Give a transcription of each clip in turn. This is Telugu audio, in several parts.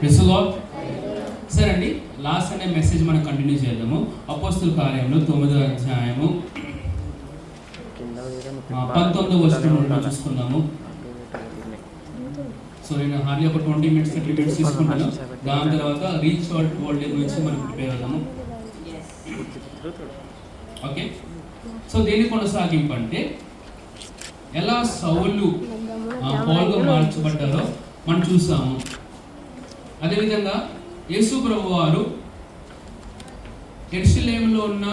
Praise the Lord. సరే అండి, లాస్ట్ అనే మెసేజ్ మనం కంటిన్యూ చేద్దాము. అపోస్తల కార్యములు 9వ అధ్యాయము 19వ వచనం నుండి చూసుకుందాము. సో నేను హార్డ్లీ ఒక 20 minutes 30 minutes తీసుకుంటాను. దాని తర్వాత రీచ్ అవుట్ వరల్డ్ గురించి మనం ప్రిపేర్ అవుదాము. ఓకే, సో దేని కొనసాగింపు అంటే ఎలా సౌలు పౌలుగా మార్చబడ్డారో మనం చూసాము. అదేవిధంగా యేసు ప్రభు వారు యెరూషలేములో ఉన్న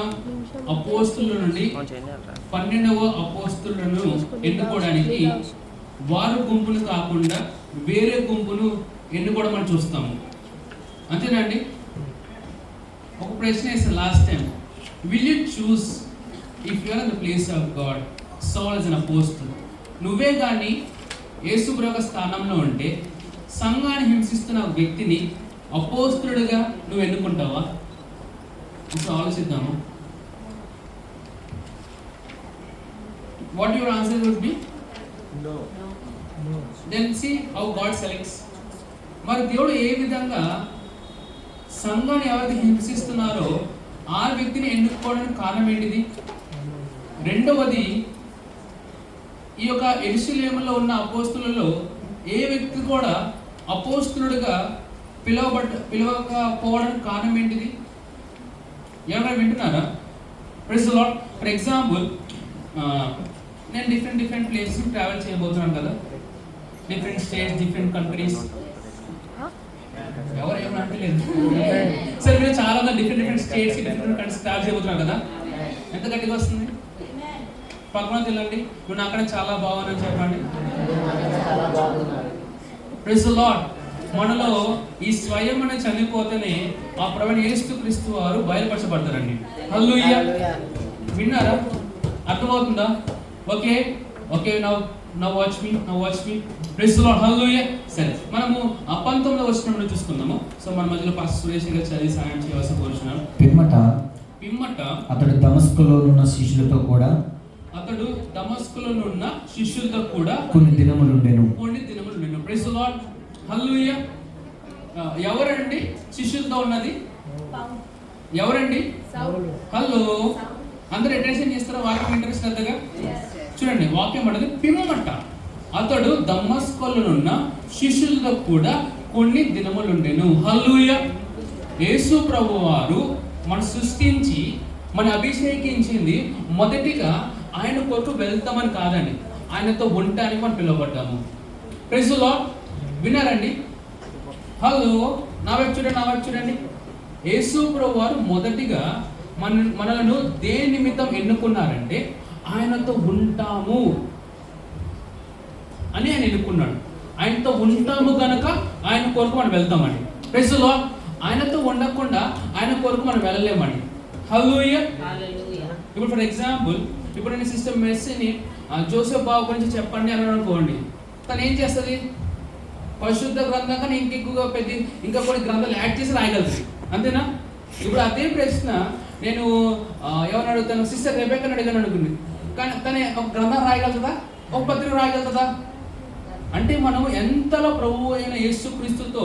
అపోస్తుల నుండి 12వ అపోస్తులను ఎన్నుకోవడానికి వారు గుంపును కాకుండా వేరే గుంపును ఎన్నుకోవడం మనం చూస్తాము. అంతేనండి. ఒక ప్రశ్న వేసాను last time, will you choose if you are in the place of God Saul as an apostle? నువ్వే కానీ యేసు ప్రభు స్థానంలో ఉంటే సంఘాన్ని హింసిస్తున్న వ్యక్తిని అపోస్తులుడిగా నువ్వు ఎన్నుకుంటావా? ఇప్పుడు ఆలోచిద్దాము. What your answer would be? No. Then see how God selects. మరి దేవుడు ఏ విధంగా సంఘాన్ని ఎవరైతే హింసిస్తున్నారో ఆ వ్యక్తిని ఎన్నుకోవడానికి కారణం ఏంటిది? రెండవది, ఈ యొక్క యెరూషలేములో ఉన్న అపోస్తులలో ఏ వ్యక్తి కూడా అపోస్తులుడిగా పిలవకపోవడానికి కారణం ఏంటిది? ఎవరైనా వింటున్నారా? Praise the Lord. For example, నేను డిఫరెంట్ ప్లేసెస్ ట్రావెల్ చేయబోతున్నాను కదా, డిఫరెంట్ స్టేట్స్, డిఫరెంట్ కంట్రీస్. ఎవరు ఏమన్నా అంటలేదు. సరే, మీరు చాలా different states, different countries travel చేయబోతున్నారు కదా, ఎంత గట్టిగా వస్తుంది? పక్కన తెలియండి, నువ్వు అక్కడ చాలా బాగున్నాను చెప్పండి. Praise the Lord. మనలో ఈ స్వయం అనేది చనిపోతేనే ఆ ప్రభువైన యేసుక్రీస్తు వారు బయలుపరచబడతారండి. హల్లెలూయా. విన్నారా? అర్థమవుతుందా? Okay okay, now watch me. Praise the Lord. Hallelujah. సరే, మనము 19వ వచనంలో చూసుకుందాము. సో మన మధ్యలో పాస్టర్ సురేష్ గారు చదివి సాయం చేయవలసి కోరుచున్నాను. పిమ్మట అతడు దమస్కులో ఉన్న శిష్యులతో కూడా కొన్ని దినములు ఉండెను. Praise the Lord. హల్లెలూయా. ఎవరండి శిష్యులతో ఉన్నది? ఎవరండి? హలో, అందరూ అటెన్షన్ చేస్తారా? వాక్యం ఇంట్రెస్ట్ శ్రద్ధగా చూడండి. వాక్యం అనేది పిమ్మట అతడు దమస్కులోనున్న శిష్యులతో కూడా కొన్ని దినములు ఉండెను. హల్లెలూయా. యేసు ప్రభు వారు మన సృష్టించి మన అభిషేకించింది మొదటిగా ఆయన కొరకు వెళ్తామని కాదండి, ఆయనతో ఉండటానికి మనం పిలువబడ్డాము. Praise the Lord. విన్నారండి? హలో, నా వైపు చూడండి. యేసు ప్రభు వారు మొదటిగా మనలను దేని నిమిత్తం ఎన్నుకున్నారంటే ఆయనతో ఉంటాము అని ఆయన ఎన్నుకున్నాడు. ఆయనతో ఉంటాము కనుక ఆయన కొరకు మనం వెళ్తామండి. Praise the Lord. ఆయనతో ఉండకుండా ఆయన కొరకు మనం వెళ్ళలేమండి. హల్లెలూయా. ఇప్పుడు ఫర్ ఎగ్జాంపుల్, ఇప్పుడు నేను సిస్టర్ మెస్సీని జోసెఫ్ బాబు గురించి చెప్పండి అని అనుకోండి, తను ఏం చేస్తుంది? పరిశుద్ధ గ్రంథం కానీ ఇంకా కొన్ని గ్రంథాలు యాడ్ చేసి రాయగలుగుతుంది. అంతేనా? ఇప్పుడు అదే ప్రశ్న నేను ఎవరిని అడుగుతాను? సిస్టర్ రెబెక్కని అడిగాను అనుకుంది, కానీ తనే ఒక గ్రంథం రాయగలుగుతుందా? ఒక పత్రిక రాయగలుగుతుందా? అంటే మనం ఎంతలా ప్రభువు అయిన యేసుక్రీస్తుతో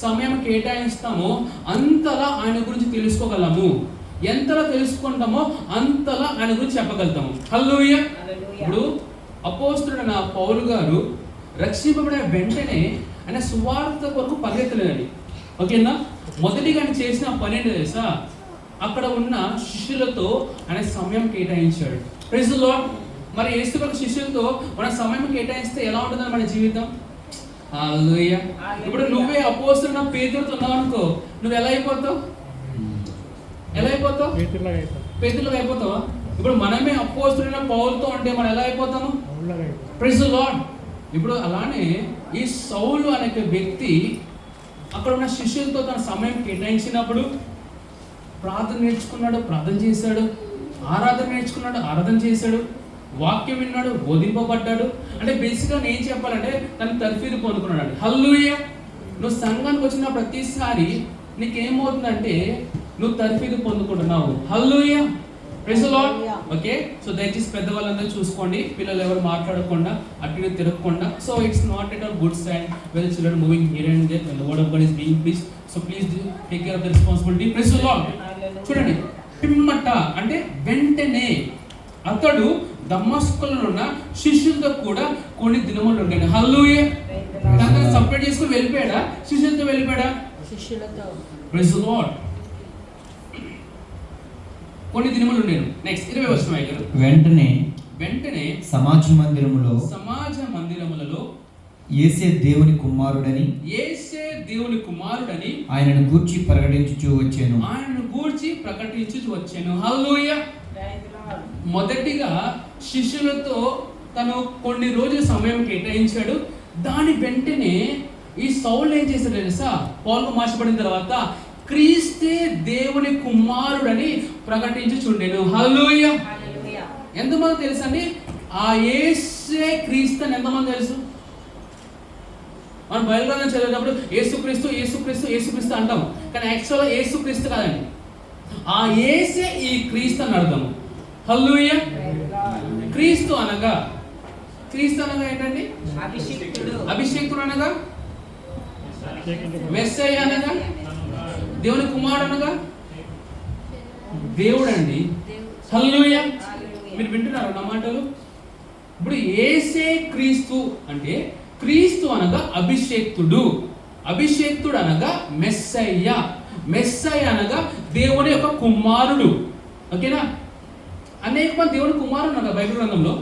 సమయం కేటాయిస్తామో అంతలా ఆయన గురించి తెలుసుకోగలము. ఎంతలా తెలుసుకుంటామో అంతలా ఆయన గురించి చెప్పగలుగుతాము. హల్లెలూయా. ఇప్పుడు అపోస్తలుడైన పౌలు గారు రక్షింపబడిన వెంటనే ఆయన సువార్త కొరకు పరిగెత్తలేదండి. ఓకేనా? మొదటిగా ఆయన చేసిన పని ఏంటో తెలుసా? అక్కడ ఉన్న శిష్యులతో ఆయన సమయం కేటాయించాడు. Praise the Lord. మరి యేసుక్రీస్తు శిష్యులతో మన సమయం కేటాయిస్తే ఎలా ఉంటుందని మన జీవితం? హల్లెలూయా. ఇప్పుడు నువ్వే అపోస్తలుడైన పేతురుతో ఉన్నావు అనుకో, నువ్వు ఎలా అయిపోతావు? పేతురులాగా అయిపోతావా? ఇప్పుడు మనమే అపోస్తలుడైన పౌలుతో అంటే మనం ఎలా అయిపోతాము? Praise the Lord. ఇప్పుడు అలానే ఈ సౌలు అనే వ్యక్తి అక్కడ ఉన్న శిష్యులతో తన సమయం కేటాయించినప్పుడు ప్రార్థన నేర్చుకున్నాడు, ప్రార్థన చేశాడు, ఆరాధన చేశాడు, వాక్యం విన్నాడు, బోధింపబడ్డాడు. అంటే బేసిక్గా నేను చెప్పాలంటే తను తర్ఫీదు పొందుకున్నాడు. హల్లెలూయా. నువ్వు సంఘానికి వచ్చిన ప్రతిసారి నీకేమవుతుందంటే నువ్వు తర్ఫీదు పొందుకుంటున్నావు. Hallelujah. Praise the Lord. Okay, so దయచేసి పెద్దవాళ్ళందరూ చూసుకోండి, పిల్లలు ఎవరు మాట్లాడకుండా అటు తిరగకుండా. So it's not at all good sign when children moving here and there, when the word of God is being please. So please take care of the responsibility. Praise the Lord. చూడండి, పిమ్మట అంటే వెంటనే అతడు దమస్కులో ఉన్న శిష్యులతో కూడా కొన్ని దినములు ఉండాడు. హల్లెలూయా. తనని సపరేట్ చేసుకుని వెళ్ళిపోయాడా, శిష్యులతో వెళ్ళిపోయాడా? శిష్యులతో. Praise the Lord. కొన్ని దినములు ఉండేను. నెక్స్ట్ 20 వచనం అయ్యారు. వెంటనే సమాజ మందిరములలో యేసే దేవుని కుమారుడని ఆయనను గూర్చి ప్రకటించుచూ వచ్చాను. హల్లెలూయా. మొదటిగా శిష్యులతో తను కొన్ని రోజుల సమయం కేటాయించాడు. దాని వెంటనే ఈ సౌలు ఏం చేశాడు తెలుసా? పౌలుగా మార్చబడిన తర్వాత క్రీస్తే దేవుని కుమారుడని ప్రకటించుచుండెను. హల్లెలూయా. ఎంతమంది తెలుసు అండి ఆ యేసే క్రీస్తు అని? ఎంతమంది తెలుసు? మనం బైబిల్ చదివేటప్పుడు యేసుక్రీస్తు అంటాము, కానీ యాక్చువల్గా యేసుక్రీస్తు కాదండి, ఆ యేసే ఈ క్రీస్తు అని అర్థము. హల్లెలూయా. క్రీస్తు అనగా ఏంటండి? అభిషేక్తుడు అనగా, మెస్సయ్య అనగా, దేవుని కుమారుడు అనగా దేవుడు అండి. హల్లెలూయా. మీరు వింటున్నారా నా మాటలు? ఇప్పుడు యేసే క్రీస్తు అంటే, క్రీస్తు అనగా అభిషేక్తుడు అనగా మెస్సయ్య అనగా దేవుని యొక్క కుమారుడు. ఓకేనా? అనేక మంది దేవుని కుమారుడు ఉన్నారు బైబిల్ గ్రంథంలో.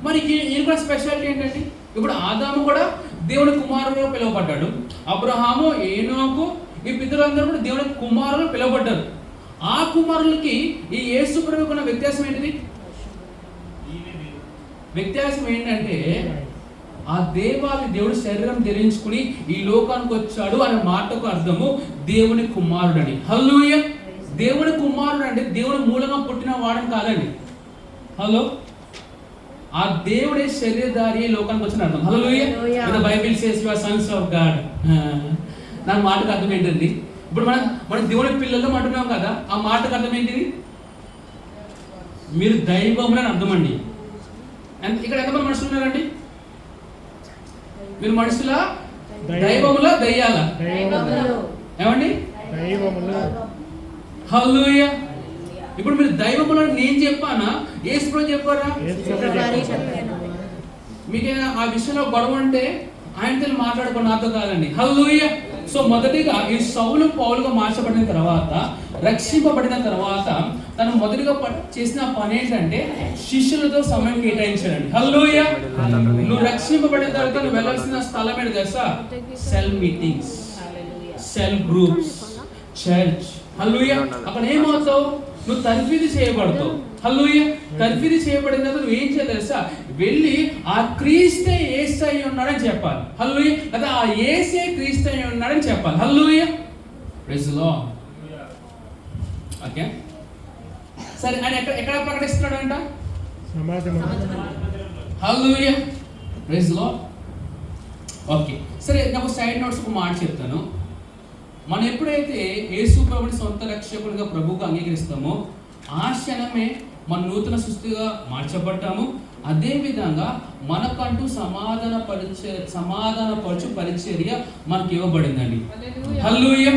మరి ఈయన కూడా స్పెషాలిటీ ఏంటంటే, ఇప్పుడు ఆదాము కూడా దేవుని కుమారుడుగా పిలువబడ్డాడు. అబ్రహాము, ఏనోకు, ఈ పితరులందరూ కూడా దేవుని కుమారులు పిలువబడ్డారు. ఆ కుమారులకి ఈ యేసు ప్రభువుకు ఉన్న వ్యత్యాసం ఏంటిది? వ్యత్యాసం ఏంటంటే, ఆ దేవుడు శరీరం ధరించుకుని ఈ లోకానికి వచ్చాడు అనే మాటకు అర్థము దేవుని కుమారుడని. హల్లెలూయా. దేవుని కుమారుడు అంటే దేవుని మూలంగా పుట్టిన వాడని కాదండి. హలో, ఆ దేవుడే శరీరధారి లోకానికి వచ్చిన అర్థం. Hallelujah. The Bible says you are sons of God. నా మాటకు అర్థం ఏంటండి? ఇప్పుడు మనం దేవుని పిల్లలు అంటున్నాం కదా, ఆ మాటకు అర్థం ఏంటిది? మీరు దైవములని అర్థం అండి. ఇక్కడ ఎంతమంది మనుషులు ఉన్నారండి? మీరు మనుషుల, దైవముల, దయ్యాల? ఏమండి? హల్లెలూయా. ఇప్పుడు మీరు దైవములో నేను చెప్పానా, యేసు ప్రభు చెప్పారా? మీకేనా ఆ విషయంలో గొడవ అంటే ఆయనతో మాట్లాడుకుని, నాతో కాదండి. హల్లెలూయా. సో మొదటిగా ఈ సౌలు పౌలుగా మార్చబడిన తర్వాత, రక్షింపబడిన తర్వాత తను మొదటిగా చేసిన పని ఏంటంటే శిష్యులతో సమయం కేటాయించాడండి. హల్లెలూయా. నువ్వు రక్షింపబడిన తర్వాత నువ్వు వెళ్ళాల్సిన స్థలం ఏంటి తెలుసా? Cell meetings, cell groups, church. Hallelujah. అక్కడ ఏమవుతావు? నువ్వు తర్ఫీదు చేయబడతావు. హల్లెలూయా. తర్ఫీదు చేయబడిన తర్వాత నువ్వు ఏం చేయాలి తెలుసా? వెళ్ళి ఆ క్రీస్తే యేసై ఉన్నాడని చెప్పాలి. హల్లెలూయా. లేదా ఆ యేసే క్రీస్తై ఉన్నాడని చెప్పాలి. Hallelujah. Praise the Lord. Okay, సరే. ఆయన ఎక్కడ ప్రకటిస్తున్నాడంట? Hallelujah. Praise the Lord. Okay, సరే. నాకు సైడ్ నోట్స్ ఒక మాట చెప్తాను. మనం ఎప్పుడైతే యేసు ప్రభుని సొంత రక్షకుడిగా ప్రభువుగా అంగీకరిస్తామో ఆ క్షణమే మన నూతన సృష్టిగా మార్చబడ్డాము. అదే విధంగా మనకంటూ సమాధానపరచు పరిచర్య మనకి ఇవ్వబడిందండి. హల్లెలూయా.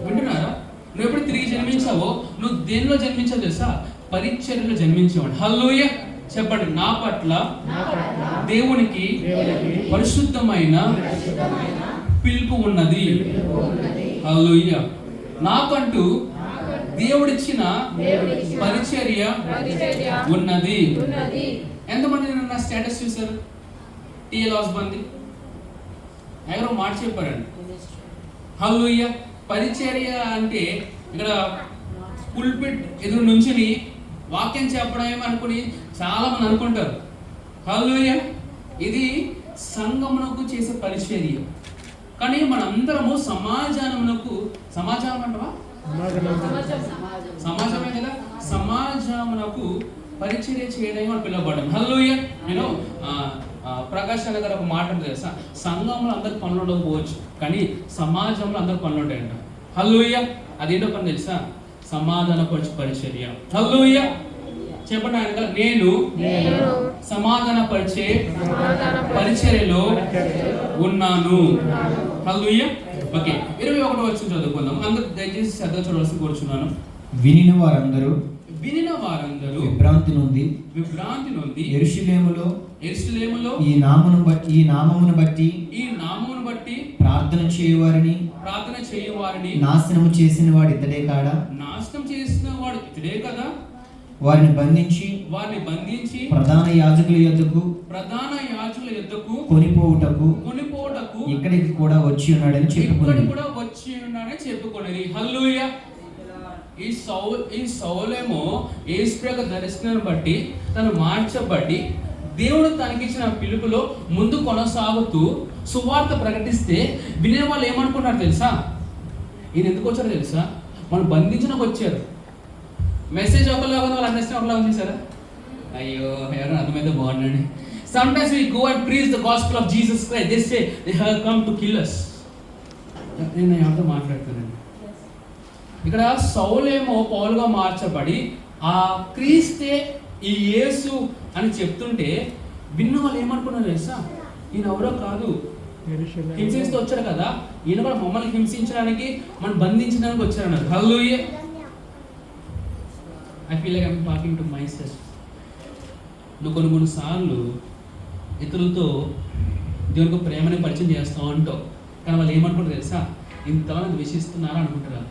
వింటున్నారా? నువ్వు ఎప్పుడు తిరిగి జన్మించావో నువ్వు దేనిలో జన్మించావు తెలుసా? పరిచర్యలో జన్మించేవాడు. హల్లెలూయా. చెప్పండి, నా పట్ల దేవునికి పరిశుద్ధమైన పిలుపు ఉన్నది. హల్లెలూయా. నాకంటూ దేవుడిచ్చిన పరిచర్య ఉన్నది. ఎంతమంది నా స్టేటస్ చూసారు? టీఎల్ హౌస్బంది ఎవరో మాట చెప్పారండి. హల్లెలూయా. పరిచర్య అంటే ఇక్కడ పుల్పిట్ ఎదురు నుంచుని వాక్యం చెప్పడం అనుకుని చాలా మంది అనుకుంటారు. హల్లెలూయా. ఇది సంఘమునకు చేసే పరిచర్య. కానీ మనందరము సమాజమునకు, సమాజం అంటవా? సమాజమే కదా. సమాజమునకు పరిచర్య చేయడం మనం పిలువబడ్డాం. హల్లెలూయా. నేను ప్రకాష్ అన్న గారు ఒక మాట తెలుసా? సంఘంలో అందరికి పనులు ఉండకపోవచ్చు, కానీ సమాజంలో అందరికి పనులు ఉంటాయంట. హల్లెలూయా. అదేంటో పని తెలుసా? సమాధానపరచు పరిచర్య. హల్లెలూయా. చెప్పండి ఆయన, నేను సమాధానపరిచే పరిచర్యలో ఉన్నాను. హల్లెలూయా. ఓకే, 21వ వచనం చదువుకుందాం. అందరూ దయచేసి శ్రద్ధ చూడవలసి కోరుచున్నాను. వినిన వారందరూ విభ్రాంతి నొంది యెరూషలేములో ఈ నామమును బట్టి ప్రార్థన చేయువారిని నాశనము చేసిన వాడు ఇతడే కదా. వారిని బంధించి ప్రధాన యాజకుల యొద్దకు కొనిపోవుటకు ఇక్కడికి కూడా వచ్చి ఉన్నాడని చెప్పుకునేది. హల్లెలూయా. ఈ సౌలేమో యేసు యొక్క దర్శనాన్ని బట్టి తను మార్చబడి దేవుడు తనకిచ్చిన పిలుపులో ముందు కొనసాగుతూ సువార్త ప్రకటిస్తే వినే వాళ్ళు ఏమనుకున్నారు తెలుసా? ఈయన ఎందుకు వచ్చారో తెలుసా? మనం బంధించడానికి వచ్చారు. మెసేజ్ ఒకలాగా వాళ్ళు అండర్స్టాండ్ ఒకలాగా చేశారా? అయ్యో, ఎవరైనా అర్థమైతే బాగుండండి. Sometimes we go and preach the gospel of Jesus Christ. They say they have come to kill us. నేను ఎవరితో మాట్లాడుతున్నాను. ఇక్కడ సౌలేమో పౌలుగా మార్చబడి ఆ క్రీస్తే ఈ యేసు అని చెప్తుంటే విన్న వాళ్ళు ఏమనుకున్నారు తెలుసా? ఈయన ఎవరో కాదు, హింసిస్తూ వచ్చాడు కదా, ఈయన కూడా మమ్మల్ని హింసించడానికి, మనం బంధించడానికి వచ్చారన్నారు. హల్లెలూయా. I feel like I'm talking to myself. నువ్వు కొన్ని సార్లు ఇతరులతో దేవునికి ప్రేమని పరిచయం చేస్తూ ఉంటావు, కానీ వాళ్ళు ఏమనుకుంటారు తెలుసా? ఇంతలా ద్వేషిస్తున్నారా అనుకుంటారా?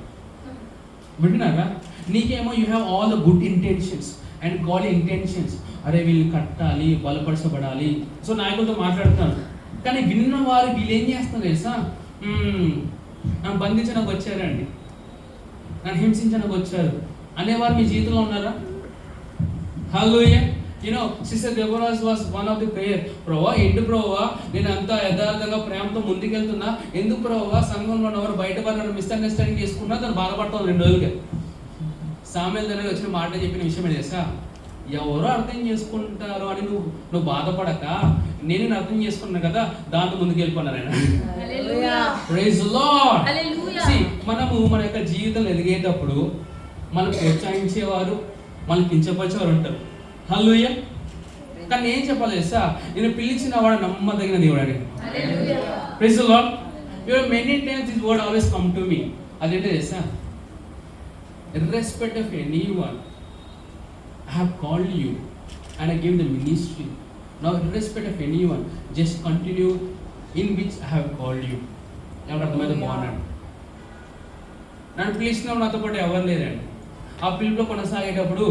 వింటున్నారా? నీకేమో you have all the good intentions and God intentions. అరే వీళ్ళు కట్టాలి, బలపరచబడాలి. సో నాయకులతో మాట్లాడుతున్నాను, కానీ విన్న వారు వీళ్ళు ఏం చేస్తున్నారు తెలుసా? నన్ను బంధించడానికి వచ్చారండి, నన్ను హింసించడానికి వచ్చారు అనేవారు మీ జీవితంలో ఉన్నారా? హల్లెలూయా. Sister Deborah's was one of the prayer. ప్రభువా, ఎందుకు ప్రభువా నేను అంతా యథార్థంగా ప్రేమతో ముందుకెళ్తున్నా, ఎందుకు ప్రభువా సంఘంలో ఉన్నవారు బయట వారు మిస్అండర్స్టాండింగ్ చేసుకున్నా తను బాధపడతాను 2 రోజులుగా. సామెల దగ్గర వచ్చిన మాట చెప్పిన విషయం తెలుసా? ఎవరో అర్థం చేసుకుంటారు అని నువ్వు బాధపడక నేను అర్థం చేసుకున్నా కదా, దాంతో ముందుకు వెళ్ళిపోన్నారు ఆయన. Praise the Lord. మనము మన యొక్క జీవితంలో ఎదిగేటప్పుడు మనం ప్రోత్సహించేవారు, మనం కించపరిచేవారు ఉంటారు. హల్లెలూయా. కానీ ఏం చెప్పాలి తెలుసా? నేను పిలిచిన వాడు నమ్మదగిన దేవుడు అని. Praise the Lord. Many times this word always come to me. అదేంటో తెలుసా? irrespective of anyone, I have called you and I give the ministry. Now irrespective of anyone, just continue in which I have called you. ఎవరు అర్థమైతే బాగున్నాడు. నన్ను పిలిచినప్పుడు నాతో పాటు ఎవరు లేరండి. ఆ పిలుపులో కొనసాగేటప్పుడు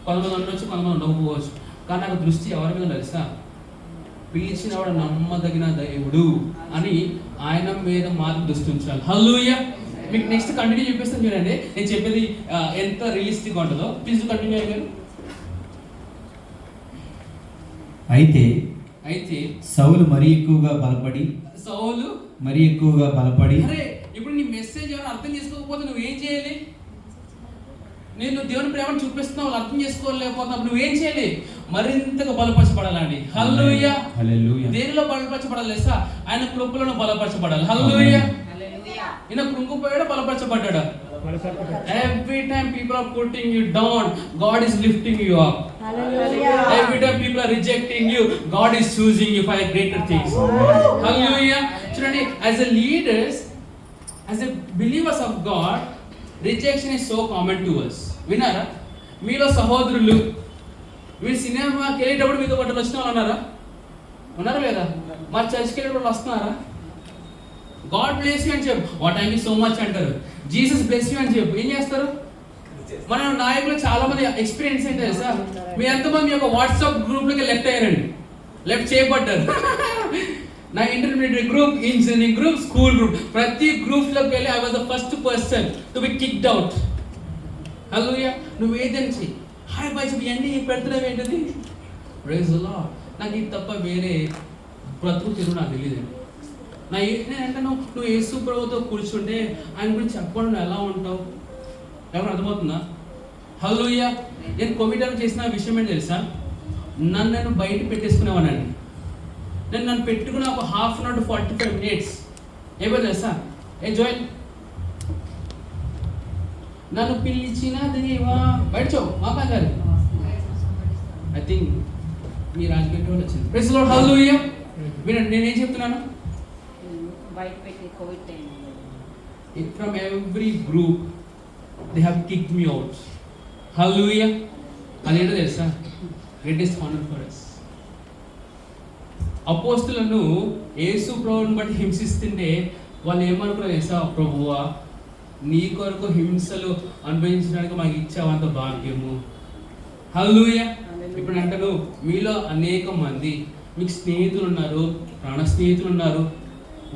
కొంతమంది ఉండొచ్చు, కొంతమంది ఉండకపోవచ్చు, కానీ నాకు దృష్టి ఎవరి మీద తెలుసా? పిలిచిన వాడు నమ్మదగిన దేవుడు అని ఆయన మీద మాత్రం దృష్టి ఉంచాలి. హల్లెలూయా. మీకు నెక్స్ట్ కంటిన్యూ చూపిస్తాను చూడండి, నేను చెప్పేది ఎంత రియలిస్టిక్ ఉంటుందో. ప్లీజ్ కంటిన్యూ అయ్యారు. అయితే సౌలు మరీ ఎక్కువగా బలపడి అరే ఇప్పుడు నీ మెసేజ్ ఎవరు అర్థం చేసుకోకపోతే నువ్వేం చేయాలి? నేను దేవుని ప్రేమను చూపిస్తున్నా, వాళ్ళు అర్థం చేసుకోలేకపోతున్నా, నువ్వేం చేయాలి? మరింతగా బలపరచబడాలండి. హల్లెలూయా. దేనిలో బలపరచబడాలి తెలుసా? ఆయన కృపలను బలపరచబడాలి. హల్లెలూయా. ఈయన కృంగిపోయాడు, బలపరచబడ్డాడు. Every time people are putting you down, God is lifting you up. Hallelujah. Every time people are rejecting you, God is choosing you for greater things. Hallelujah. Children, as a leaders, as a believers of God, rejection is so common to us. విన్నారా? మీలో సహోదరులు మీరు సినిమాకి వెళ్ళేటప్పుడు మీతో పాటు వచ్చిన వాళ్ళు ఉన్నారా లేదా? మా చర్చ్కి వెళ్ళేటప్పుడు వస్తున్నారా? గాడ్ బ్లెస్ యూ అని చెప్పు, what thank you so much అంటారు. జీసస్ బ్లెస్ యూ అని చెప్పు, ఏం చేస్తారు? మన నాయకులు చాలా మంది ఎక్స్పీరియన్స్ ఏంటి తెలుసా? మీ ఎంతమంది మీ యొక్క వాట్సాప్ గ్రూప్లోకి లెఫ్ట్ చేయబడ్డారు. నా intermediate group, engineering group, school group, ప్రతి గ్రూప్లోకి వెళ్ళి I was the first person to be kicked out. హల్లెలూయా. నువ్వు ఏదైనా చెయ్యి, హాయ్ బాయ్ చెప్పి ఇవన్నీ పెడుతున్నావు ఏంటది? Praise the Lord. నాకు ఇది తప్ప వేరే బ్రతుకు తెలుగు నాకు తెలియదు. నేనంటే నువ్వు యేసు ప్రభువుతో కూర్చుంటే ఆయన గురించి చెప్పడం నువ్వు ఎలా ఉంటావు? ఎవరు అర్థమవుతుందా? హల్లెలూయా. నేను కోవిడ్ చేసిన విషయం ఏంటి తెలుసా? నేను బయట పెట్టేసుకునేవానండి. నన్ను పెట్టుకున్న ఒక 1/2 hour to 45 minutes ఏమో తెలుసా? జోయల్ నన్ను పిలిచిన దేవా బయట చో మా గారు ఐ థింక్ మీ రాజకీయ వాళ్ళు వచ్చింది. ప్రైజ్ లార్డ్, హల్లెలూయా. వినండి నేనేం చెప్తున్నాను. బయట పెట్టి Covid time from every group they have kicked me out. హల్లెలూయా. అదేంటో తెలుసా? Greatest honour for us. అపోస్తులను యేసు ప్రభువుని బట్టి హింసిస్తుంటే వాళ్ళు ఏమనుకున్నారు తెలుసా? ప్రభువా, నీ కొరకు హింసలు అనుభవించడానికి మాకు ఇచ్చావంత భాగ్యము. హల్లెలూయా. ఇప్పుడు అంటారు మీలో అనేక మంది మీకు స్నేహితులు ఉన్నారు, ప్రాణ స్నేహితులు ఉన్నారు.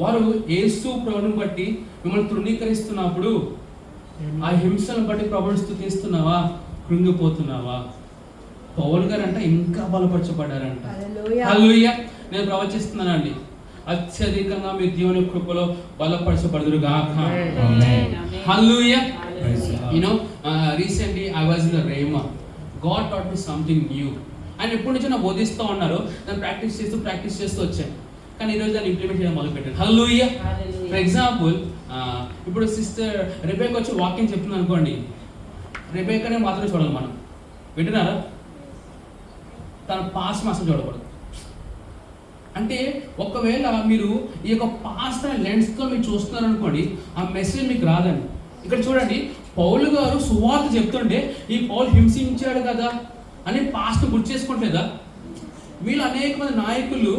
వారు యేసు ప్రభువుని బట్టి మిమ్మల్ని తృణీకరిస్తున్నప్పుడు ఆ హింసలను బట్టి ప్రభువుని స్తుతిస్తున్నావా, కృంగిపోతున్నావా? పౌలు గారు అంట ఇంకా బలపరచబడ్డారంట. హల్లెలూయా. నేను ప్రవచిస్తున్నానండి, అత్యధికంగా మీ దేవుని కృపలో బలపరచబడుదురు గాక. హల్లెలూయా. You know recently I was in the rhema. God taught me something new. ఆయన ఎప్పటి నుంచో నాకు బోధిస్తూ ఉన్నారు. నేను ప్రాక్టీస్ చేస్తూ వచ్చాను. కానీ ఈరోజు దాన్ని ఇంప్లిమెంట్ చేయడం మొదలుపెట్టాను. హల్లెలూయా. ఫర్ ఎగ్జాంపుల్ ఇప్పుడు సిస్టర్ రెబేకా వచ్చి వాక్యం చెప్తున్నాను అనుకోండి, రెబేకానే మాత్రం చూడాలి మనం. వింటున్నారా? తన పాస్ మాత్రం చూడకూడదు. అంటే ఒకవేళ మీరు ఈ యొక్క పాస్ట్ అనే లెన్స్తో మీరు చూస్తున్నారు అనుకోండి, ఆ మెసేజ్ మీకు రాదండి. ఇక్కడ చూడండి, పౌలు గారు సువార్త చెప్తుంటే ఈ పౌలు హింసించాడు కదా అని పాస్ట్ గుర్తు చేసుకుంటేదా? వీళ్ళు అనేక మంది నాయకులు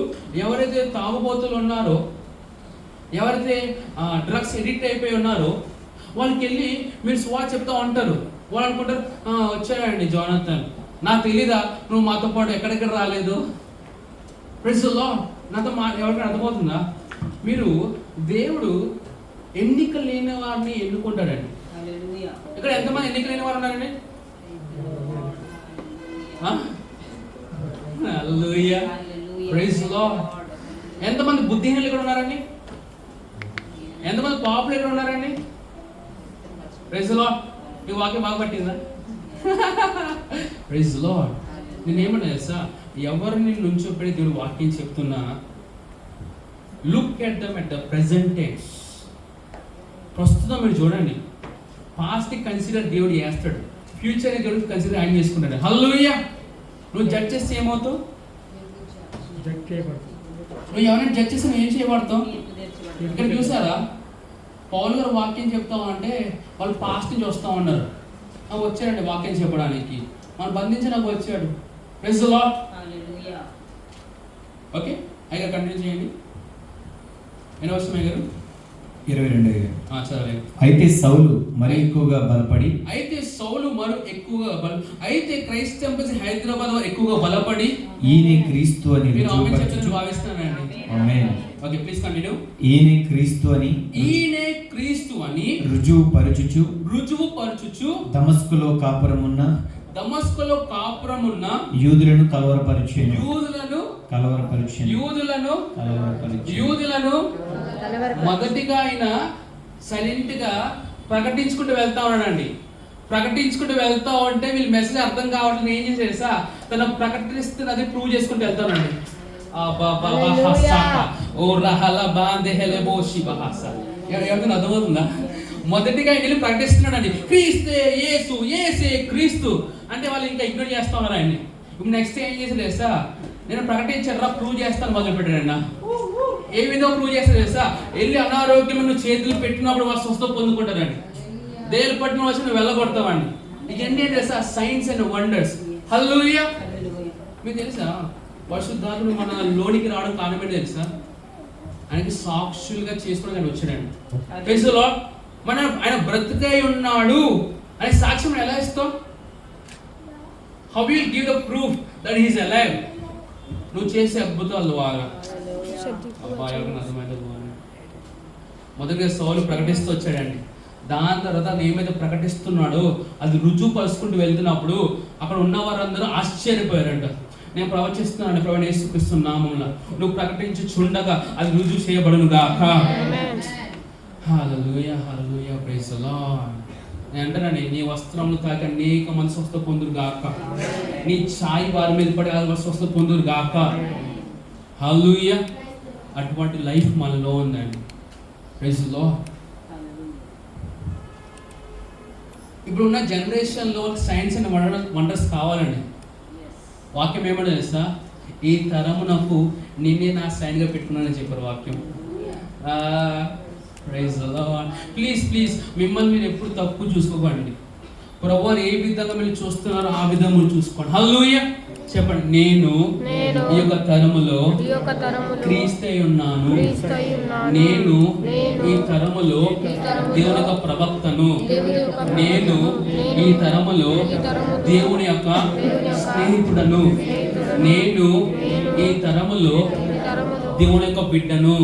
ఎవరైతే తాగుబోతులు ఉన్నారో, ఎవరైతే డ్రగ్స్ ఎడిక్ట్ అయిపోయి ఉన్నారో వాళ్ళకి వెళ్ళి మీరు సువార్త చెప్తా ఉంటారు. వాళ్ళు అనుకుంటారు వచ్చాడండి జోనాథన్, నాకు తెలీదా నువ్వు మాతో పాటు ఎక్కడెక్కడ రాలేదు. Praise the Lord. నాతో ఎవరికి అర్థమవుతుందా? మీరు దేవుడు ఎన్నిక లేని వారిని ఎన్నుకుంటాడండి. ఇక్కడ ఎంతమంది ఎన్నిక లేని వారు ఉన్నారండి? హల్లెలూయా. Praise the Lord. ఎంతమంది బుద్ధిహీనులు ఇక్కడ ఉన్నారండి? ఎంతమంది పాపులు ఇక్కడ ఉన్నారండి? Praise the Lord. ఈ వాక్యం బాగా పట్టిందా? Praise the Lord. నేనేమన్నా తెలుసా, ఎవరిని నుంచోబెట్టి దేవుడు వాక్యం చెప్తున్నా, look at them at the present tense. ప్రస్తుతం మీరు చూడండి, పాస్ట్ కన్సిడర్ దేవుడు చేస్తాడు, ఫ్యూచర్ దేవుడు కన్సిడర్ ఆయన చేసుకుంటాడు. హల్లెలూయా. నువ్వు జడ్జ్ చేస్తే ఏమవుతావు? నువ్వు ఎవరైనా జడ్జ్ చేస్తే నువ్వు ఏం చేయబడతావు? ఇక్కడ చూసారా, పౌలు గారు వాక్యం చెప్తాం అంటే వాళ్ళు పాస్ట్ నుంచి వస్తూ ఉన్నారు. వచ్చాడండి వాక్యం చెప్పడానికి, మనం బంధించడానికి వచ్చాడు. Praise the Lord. ఓకే, అయ్యారు కంటిన్యూ చేయండి. ఎన్ని వర్షం అయ్యారు? 22. చదవలేదు. అయితే సౌలు మరి ఎక్కువగా బలపడి అయితే క్రైస్ట్ టెంపుల్స్ హైదరాబాద్ వారు ఎక్కువగా బలపడి ఈయన క్రీస్తు అని భావిస్తున్నానండి. ఆమేన్. Okay, please continue. ఈయన క్రీస్తు అని రుజువు పరచుచు దమస్కులో కాపురమున్న యూదులను మొదటిగా ఆయన సైలెంట్ గా ప్రకటించుకుంటూ వెళ్తా ఉన్నాడండి. ప్రకటించుకుంటూ వెళ్తా ఉంటే వీళ్ళు మెసేజ్ అర్థం కావట్లేదు. ఏం చేసేసా తన ప్రకటిస్తున్న అది ప్రూవ్ చేసుకుంటూ వెళ్తానండి. ఎవరికైనా అర్థమవుతుందా? మొదటిగా ఆయన వెళ్ళి ప్రకటిస్తున్నాడండి, క్రీస్తే యేసు, యేసే క్రీస్తు అంటే వాళ్ళు ఇంకా ఇగ్నోర్ చేస్తా ఉన్నారు ఆయన్ని. ఇప్పుడు నెక్స్ట్ ఏం చేసి తెలుసా, నేను ప్రకటించారా ప్రూవ్ చేస్తాను మొదలు పెట్టాడన్న. ఏ విధంగా ప్రూవ్ చేస్తారు తెలుసా? వెళ్ళి అనారోగ్యం చేతులు పెట్టినప్పుడు వాళ్ళు స్వస్థ పొందుకుంటారండి. దేవుడు పట్టిన వచ్చి నువ్వు వెళ్ళగొడతావండి. ఇవన్నీ తెలుసా? Signs and wonders. హల్లెలూయా. మీకు తెలుసా పరిశుద్ధాత్ముడు మన లోనికి రావడం కారణం ఏంటి తెలుసా? ఆయనకి సాక్షులుగా చేసుకోవడానికి వచ్చాడండి. Praise the Lord. ఆయన బ్రతుకై ఉన్నాడు అనే సాక్ష్యం ఎలా ఇస్తాం? How will give the proof that he is alive? నువ్వు చేసే అద్భుతాల ద్వారా. మొదటిగా సౌలు ప్రకటిస్తూ వచ్చాడండి. దాని తర్వాత ఏమైతే ప్రకటిస్తున్నాడో అది రుజువు పరుచుకుంటూ వెళ్తున్నప్పుడు అక్కడ ఉన్న వారందరూ ఆశ్చర్యపోయారంట. నేను ప్రవచిస్తున్నాను ప్రభువైన యేసుక్రీస్తు నామములో నువ్వు ప్రకటించుచుండగా అది రుజువు చేయబడును గాక. హల్లెలూయా, హల్లెలూయా, ప్రైజ్ ది లార్డ్. నేను అంటానండి, నీ వస్త్రములు తాకి అనేక మంది స్వస్థ పొందురు గాక. నీ ఛాయ్ వారి మీద పడి స్వస్థ పొందురు గాక. హల్లెలూయా. అటువంటి లైఫ్ మనలో ఉందండి. Praise the Lord. ఇప్పుడున్న జనరేషన్లో సైన్స్ అండ్ వండర్స్ కావాలండి. వాక్యం ఏమన్నా తెలుసా? ఈ తరమునకు నిన్నే నా సైన్గా పెట్టుకున్నానని చెప్పారు వాక్యం. Praise the lord. ప్లీజ్ మిమ్మల్ని మీరు ఎప్పుడు తప్పు చూసుకోకండి. ప్రభువు ఏ విధంగా మీరు చూస్తున్నారో ఆ విధంగా మీరు చూసుకోండి. హల్లెలూయా చెప్పండి. నేను ఈ యొక్క తరములో క్రీస్తై ఉన్నాను. నేను ఈ తరములో దేవుని యొక్క ప్రవక్తను. నేను ఈ తరములో దేవుని యొక్క స్నేహితుడను. నేను ఈ తరములో దేవుని యొక్క బిడ్డను.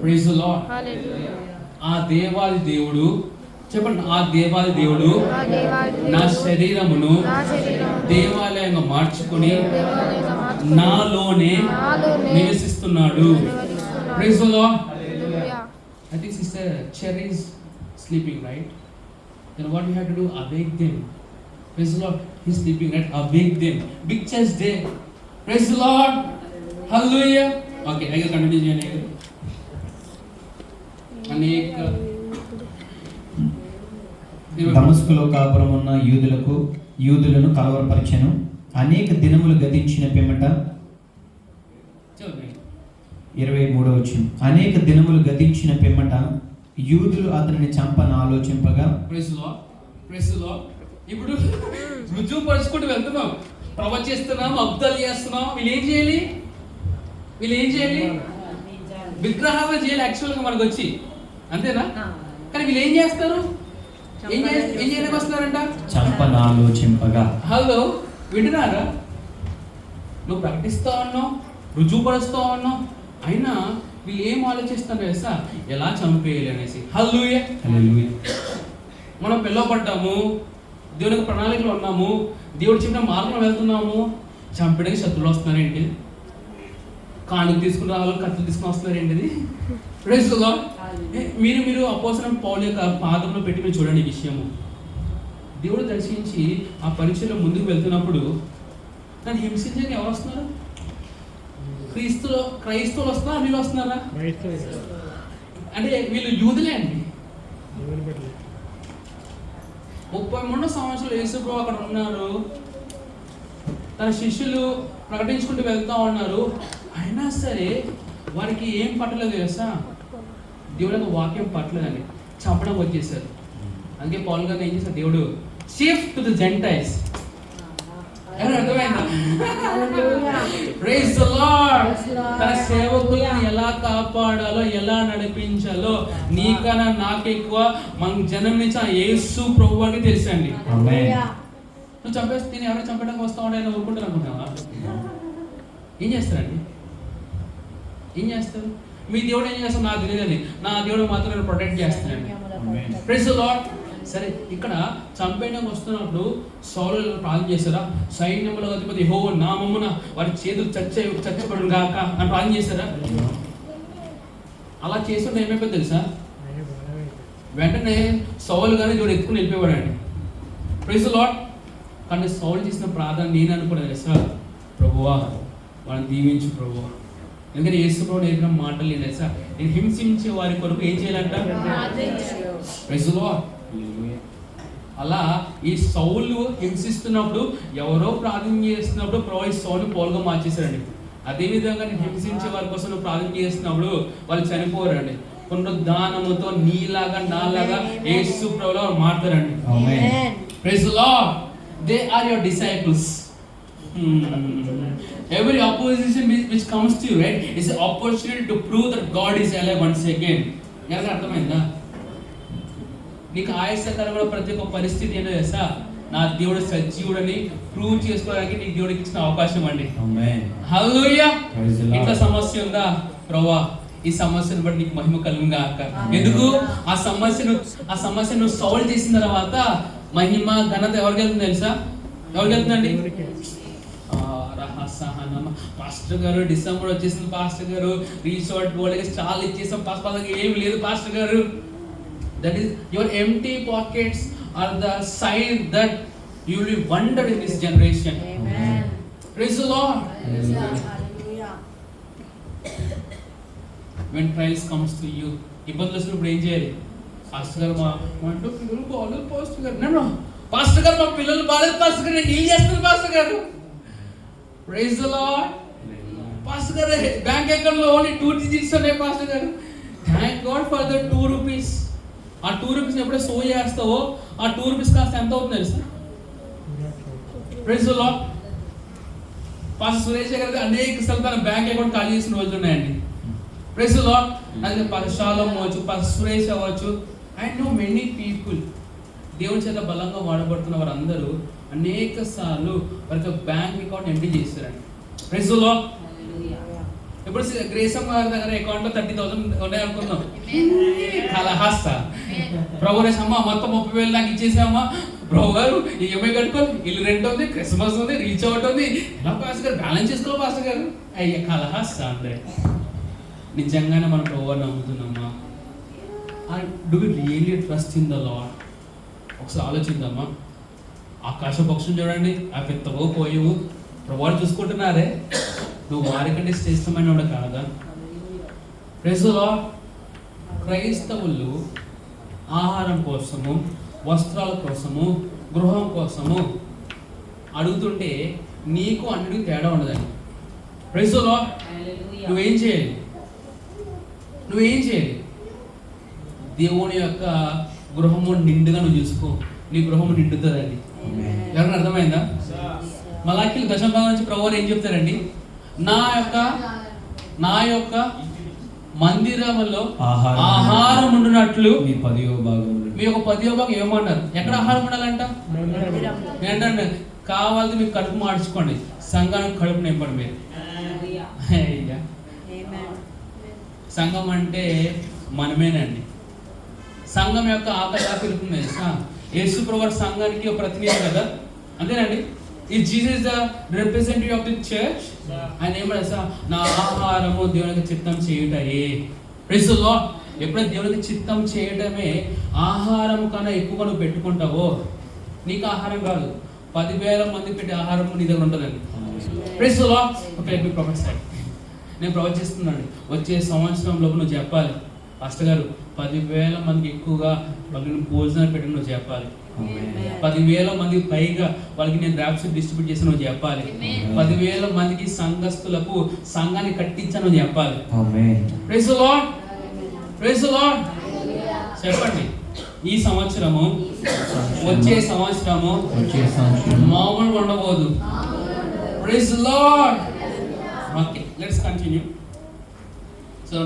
Praise the Lord. ఆ దేవాది దేవుడు చెప్పండి. ఆ దేవాది దేవుడు నా శరీరమును దేవాలయంగా మార్చుకుని నాలోనే నివసిస్తున్నాడు. Praise the Lord. I think sister Cherry is sleeping, right? Then what we have to do? Awake them. Praise the Lord. He's sleeping, right? Awake them. Big chest day. Praise the Lord. Hallelujah. Okay, I can continue. అనేక దమస్కులో కాపురమున్న యూదులను కలవరపరిచెను. అనేక దినములు గతించిన పిమ్మట 23వ వచనం. అనేక దినములు గతించిన పిమ్మట యూదులు అతనిని చంపన ఆలోచింపగా. Praise the Lord. ఇప్పుడు రుజువుపరుచుకుంటూ వెళ్తున్నాం, ప్రవచిస్తున్నాం, అబ్దాలు చేస్తున్నాం. వీళ్ళు ఏం చేయాలి? విగ్రహాలు చేయాలి యాక్చువల్గా మనకు వచ్చి, అంతేనా? కానీ వీళ్ళు ఏం చేస్తారు? ఏం చేయడానికి వస్తున్నారంట? చంపన ఆలోచింపగా. హలో, వింటున్నారా? నువ్వు ప్రకటిస్తా ఉన్నావు, రుజువుపరుస్తూ ఉన్నావు, అయినా వీళ్ళు ఏం ఆలోచిస్తారు తెలుసా? ఎలా చంపేయాలి అనేసి. హల్లెలూయా. మనం పిలువబడ్డాము, దేవునికి ప్రణాళికలో ఉన్నాము, దేవుడు చెప్పిన మార్గంలో వెళ్తున్నాము. చంపడానికి శత్రువులు వస్తున్నారేంటి? కానుక తీసుకుని రావాలి, కత్తులు తీసుకుని వస్తున్నారేంటిది? Praise the Lord. మీరు అపోస్తలుడైన పౌలు యొక్క పాదంలో పెట్టి మీరు చూడండి ఈ విషయము. దేవుడు దర్శించి ఆ పరీక్షలో ముందుకు వెళ్తున్నప్పుడు నన్ను హింసించడానికి ఎవరు వస్తున్నారు? క్రైస్తవులు వస్తున్నారా? వీళ్ళు వస్తున్నారా? అంటే వీళ్ళు యూదులే అండి. 33 సంవత్సరాలు యేసుప్రభువు అక్కడ ఉన్నారు, తన శిష్యులు ప్రకటించుకుంటూ వెళ్తా ఉన్నారు. అయినా సరే వారికి ఏం పట్టలేదు తెలుసా? దేవుడు యొక్క వాక్యం పట్టలేదండి, చంపడం వచ్చేసారు. అందుకే పౌలు గారిని ఏం చేశారు? దేవుడు షిఫ్ట్ టు ది జెంటైల్స్. అర్థమైందా? Praise the Lord. తన సేవకులను ఎలా కాపాడాలో, ఎలా నడిపించాలో నీకన్నా నాకెక్కువ మన జనం నుంచి యేసు ప్రభువుకి తెలుసండి. నువ్వు చంపేస్తే నేను ఎవరైనా చంపడానికి వస్తా ఉంటే ఆయన ఊరుకుంటారు అనుకుంటావా? ఏం చేస్తారండి? ఏం చేస్తారు? మీ దేవుడు ఏం చేస్తారు నాకు తెలియదండి. నా దేవుడు మాత్రం నేను ప్రొటెక్ట్ చేస్తానండి. Praise the Lord. సరే, ఇక్కడ చంపేయడానికి వస్తున్నప్పుడు సౌలు ప్రార్థన చేశారా? సైన్యముల అధిపతి యెహోవా నామమున వారి చేతులు చచ్చబడును గాక అని ప్రార్థన చేశారా? అలా చేస్తుంటే ఏమైపోయింది తెలుసా? వెంటనే సౌలు గారిని దేవుడు ఎత్తుకుని వెళ్ళిపోయాడండి. Praise the lord. కానీ సౌలు చేసిన ప్రార్థన నేను అనుకున్నాను తెలుసా? ప్రభువా వాళ్ళని దీవించు ప్రభువా. ఎందుకంటే యేసు ప్రభు నేర్పిన మాటలు నేను తెలుసా? నేను హింసించే వారి కొరకు ఏం చేయాలంట? Praise the Lord. అలా ఈ సౌలు హింసిస్తున్నప్పుడు, ఎవరో ప్రార్థన చేస్తున్నప్పుడు ప్రభు సౌలు పౌలుగా మార్చేశారండి. అదేవిధంగా నేను హింసించే వారి కోసం నువ్వు ప్రార్థన చేస్తున్నప్పుడు వాళ్ళు చనిపోరండి. పునరుద్ధానముతో నీలాగా నాలాగా యేసు ప్రభువులా మారుతారండి. Praise the Lord. They are your disciples. Every opposition which comes to you, right, is an opportunity to prove that God is alive once again. ఎలా అర్థమైందా? నీకు ఆయాసకరమైన ప్రతి ఒక్క పరిస్థితి ఏంటో తెలుసా? నా దేవుడు సజీవుడని ప్రూవ్ చేసుకోవడానికి నీకు దేవుడికి ఇచ్చిన అవకాశం అండి. హల్లెలూయా. ఇట్లా సమస్య ఉందా? ప్రభువా ఈ సమస్యను బట్టి నీకు మహిమ కలుగును గాక. ఎందుకు? ఆ సమస్యను సాల్వ్ చేసిన తర్వాత మహిమ ఘనత ఎవరికి వెళ్తుంది తెలుసా? ఎవరికి వెళ్తుందండి? పాస్టర్ గారు డిసెంబర్ వచ్చేసింది, పాస్టర్ గారు రిసార్ట్ వాళ్ళకి చాలా ఇచ్చేసాం, పాస్టర్ ఏం లేదు పాస్టర్ గారు. That is your empty pockets are the sign that you will be wonder in this generation. Praise the Lord. When trials comes to you, ఇబ్బందులు వచ్చినప్పుడు ఏం చేయాలి? పాస్టర్ గారు మా ఇంట్లో పిల్లలు బాగాలేదు పాస్టర్ గారు. నేను పాస్టర్ గారు మా పిల్లలు బాగాలేదు పాస్టర్ గారు, నేను డీల్ చేస్తాను పాస్టర్ గారు. Praise the Lord. పాస్టర్ గారు బ్యాంక్ అకౌంట్ లో ఓన్లీ 2 digits ఉన్నాయి పాస్టర్ గారు. Thank God for the 2 rupees. ఆ 2 rupees ఎప్పుడైతే సో చేస్తావో ఆ 2 rupees కాస్త ఎంత అవుతుంది తెలుసా? Praise the Lord. Pastor Suresh గారు అనేక సార్లు తన బ్యాంక్ అకౌంట్ ఖాళీ చేసిన రోజులు ఉన్నాయండి. Praise the Lord. అదే పాస్టర్ షాలోమ్ అవ్వచ్చు, పాస్టర్ సురేష్ అవ్వచ్చు, ఐ నో మెనీ పీపుల్ దేవుని చేత బలంగా వాడబడుతున్న వారందరూ అనేక సార్లు వారి యొక్క బ్యాంక్ అకౌంట్ ఎంటీ చేస్తారండి. Praise the Lord. ఇప్పుడు గ్రేసమ్మ గారి దగ్గర అకౌంట్ లో 30,000 ఉన్నాయి అనుకుందాం. కలహాస్త ప్రభు అమ్మ మొత్తం 30,000 నాకు ఇచ్చేసామా ప్రభు గారు, ఈఎంఐ కట్టుకోవాలి, ఇల్లు రెంట్ ఉంది, క్రిస్మస్ ఉంది, రీచ్ అవుట్ ఉంది, ఎలా పాస్టర్ గారు బ్యాలెన్స్ చేసుకోవాలి పాస్టర్ గారు. అయ్యా కలహాస్త అంటే నిజంగానే మనం ప్రభు నమ్ముతున్నామా? Do we really trust in the Lord? ఒకసారి ఆలోచిద్దామా. ఆకాశ పక్షులు చూడండి, ఆ పెద్దవో పోయేవు ప్రభు చూసుకుంటున్నారే, నువ్వు వారికంటే శ్రేష్టమైన కాదా? Praise the Lord. క్రైస్తవులు ఆహారం కోసము, వస్త్రాల కోసము, గృహం కోసము అడుగుతుంటే నీకు అన్నిటికీ తేడా ఉండదండి. Praise the Lord. నువ్వేం చేయాలి? దేవుని యొక్క గృహము నిండుగా నువ్వు చూసుకో, నీ గృహము నిండుతుందండి. ఎవరైనా అర్థమైందా? మలాకీలు 10వ భాగం నుంచి ప్రభువు ఏం చెప్తారండి? నా యొక్క మందిరములో ఆహారం ఉండునట్లు మీ 10వ భాగం, మీ యొక్క 10వ భాగం ఏమన్నారు? ఎక్కడ ఆహారం ఉండాలంట? ఏంటంటే కావాలి మీకు కడుపు మార్చుకోండి, సంఘానికి కడుపు నింపండి మీరు. సంఘం అంటే మనమేనండి. సంఘం యొక్క ఆకలి పిలుపుంది తెలుసా? యేసు ప్రభువు సంఘానికి ఒక ప్రతినిధి కదా, అంతేనండి. ఈ Jesus the representative of the church. ఆయన ఏమన్నా నా ఆహారము దేవునికి చిత్తం చేయటయే. Praise the lord. ఎప్పుడైతే దేవునికి చిత్తం చేయడమే ఆహారం కన్నా ఎక్కువగా నువ్వు పెట్టుకుంటావో, నీకు ఆహారం కాదు 10,000 మంది పెట్టే ఆహారం నీ దగ్గర ఉంటుందండి. Praise the Lord. ఓకే, మీ ప్రొఫెసర్ నేను ప్రవచిస్తున్నాను, వచ్చే సంవత్సరంలోపు నువ్వు చెప్పాలి పాస్టర్ గారు 10,000 మందికి ఎక్కువగా వాళ్ళని భోజనాలు పెట్టి నువ్వు చెప్పాలి. 10,000 మందికి పైగా వాళ్ళకి నేను ర్యాప్స్ డిస్ట్రిబ్యూట్ చేసి నువ్వు చెప్పాలి. 10,000 మందికి సంఘస్థులకు సంఘాన్ని కట్టించాను నువ్వు చెప్పాలి. Praise the Lord. Praise the Lord. చెప్పండి. ఈ సంవత్సరము వచ్చే సంవత్సరము మామూలుగా ఉండబోదు. Praise the Lord. Okay, let's continue. So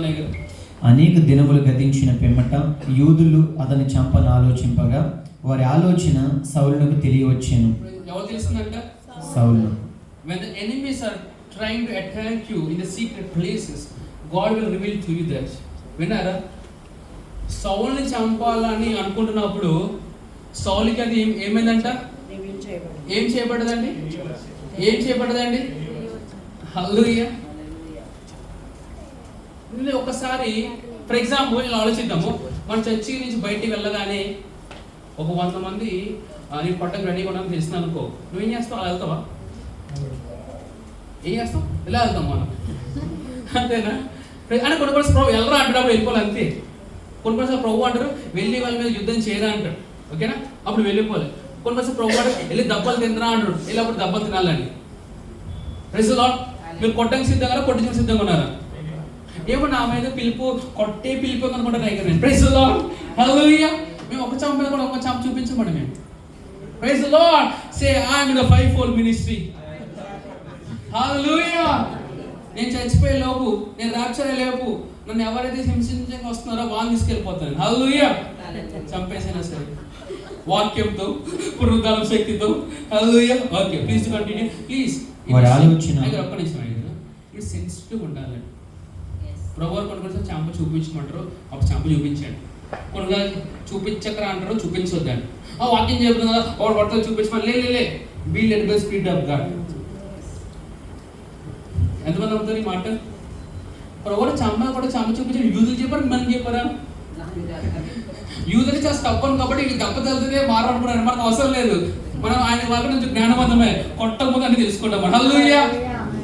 అనేక దినములు గతించిన పిమ్మట యూదులు అతని చంపను ఆలోచింపగా వారి ఆలోచన సౌలునకు తెలియవచ్చెను. ఎవరు తెలుస్తుందంట? సౌలు. When the enemies are trying to attack you in the secret places, God will reveal to you that. విన్నారా? సౌలుని చంపాలని అనుకుంటున్నప్పుడు సౌలుకి అది ఏమైందంట? ఏం చేయబడదండి? హల్లెలూయా. ఒకసారి ఫర్ ఎగ్జాంపుల్ ఇలా ఆలోచిద్దాము. మన చర్చి నుంచి బయటికి వెళ్ళగానే ఒక 100 మంది నీ పట్టకు రెడీగా ఉన్నాను తెలిసిన అనుకో, నువ్వేం చేస్తావు? అలా వెళ్తావా? ఏం చేస్తాం? ఇలా వెళ్తాం మనం, అంతేనా? అని కొన్ని ప్రభు వెళ్ళరా అంటాడు, వెళ్ళిపోవాలి అంతే. కొన్ని ప్రభు అంటారు వెళ్ళి వాళ్ళ మీద యుద్ధం చేయరా అంటాడు, ఓకేనా? అప్పుడు వెళ్ళిపోవాలి. కొన్ని ప్రభు అంటారు వెళ్ళి దెబ్బలు తినరా అంటాడు, వెళ్ళి అప్పుడు దెబ్బలు తినాలని. Praise the Lord. మీరు కొట్టడానికి సిద్ధంగా కొట్టించడానికి సిద్ధంగా ఉన్నారా? ఏమో నా మీద పిలుపు కొట్టే పిలుపు అనుకుంటారు ఇక్కడ. Praise the Lord. హల్లెలూయా. మేము ఒక చాంప మీద కూడా ఒక చాంప చూపించమండి మేము. Praise the Lord. Say I am in the 5-fold ministry. హల్లెలూయా. నేను చచ్చిపోయే లోపు, నేను రాప్చర్ అయ్యే లోపు నన్ను ఎవరైతే హింసించడానికి వస్తున్నారో వాళ్ళని తీసుకెళ్ళిపోతాను. హల్లెలూయా. చంపేసైనా సరే వాక్యంతో, పునరుద్ధాన శక్తితో. హల్లెలూయా. Okay, please continue please. వారి ఆలోచన ఒక్క నిమిషం అయ్యింది. ఇది సెన్సిటివ్ ఉండాలి. ప్రభు కొన్ని చాంప చూపించమంటారు, అప్పుడు చాంప చూపించండి. కొన్ని చూపించకరా అంటారు, చూపించొద్దండి. ఆ వాక్యం చెప్తుంది కదా వాడు పడుతుంది చూపించమని లే be led by spirit of God. ఎంతమంది అవుతారు ఈ మాట? ప్రభు చాంప కూడా చాంప చూపించండి. యూదులు చెప్పారు, మనం చెప్పారా? యూదులు చేస్తే తప్పను కాబట్టి ఇది దెబ్బ తగ్గితే మారనుకున్నాను. మనకు అవసరం లేదు. మనం ఆయన వాళ్ళ నుంచి జ్ఞానవంతమే కొట్టకపోతే అన్ని తెలుసుకుంటాం. హల్లెలూయా.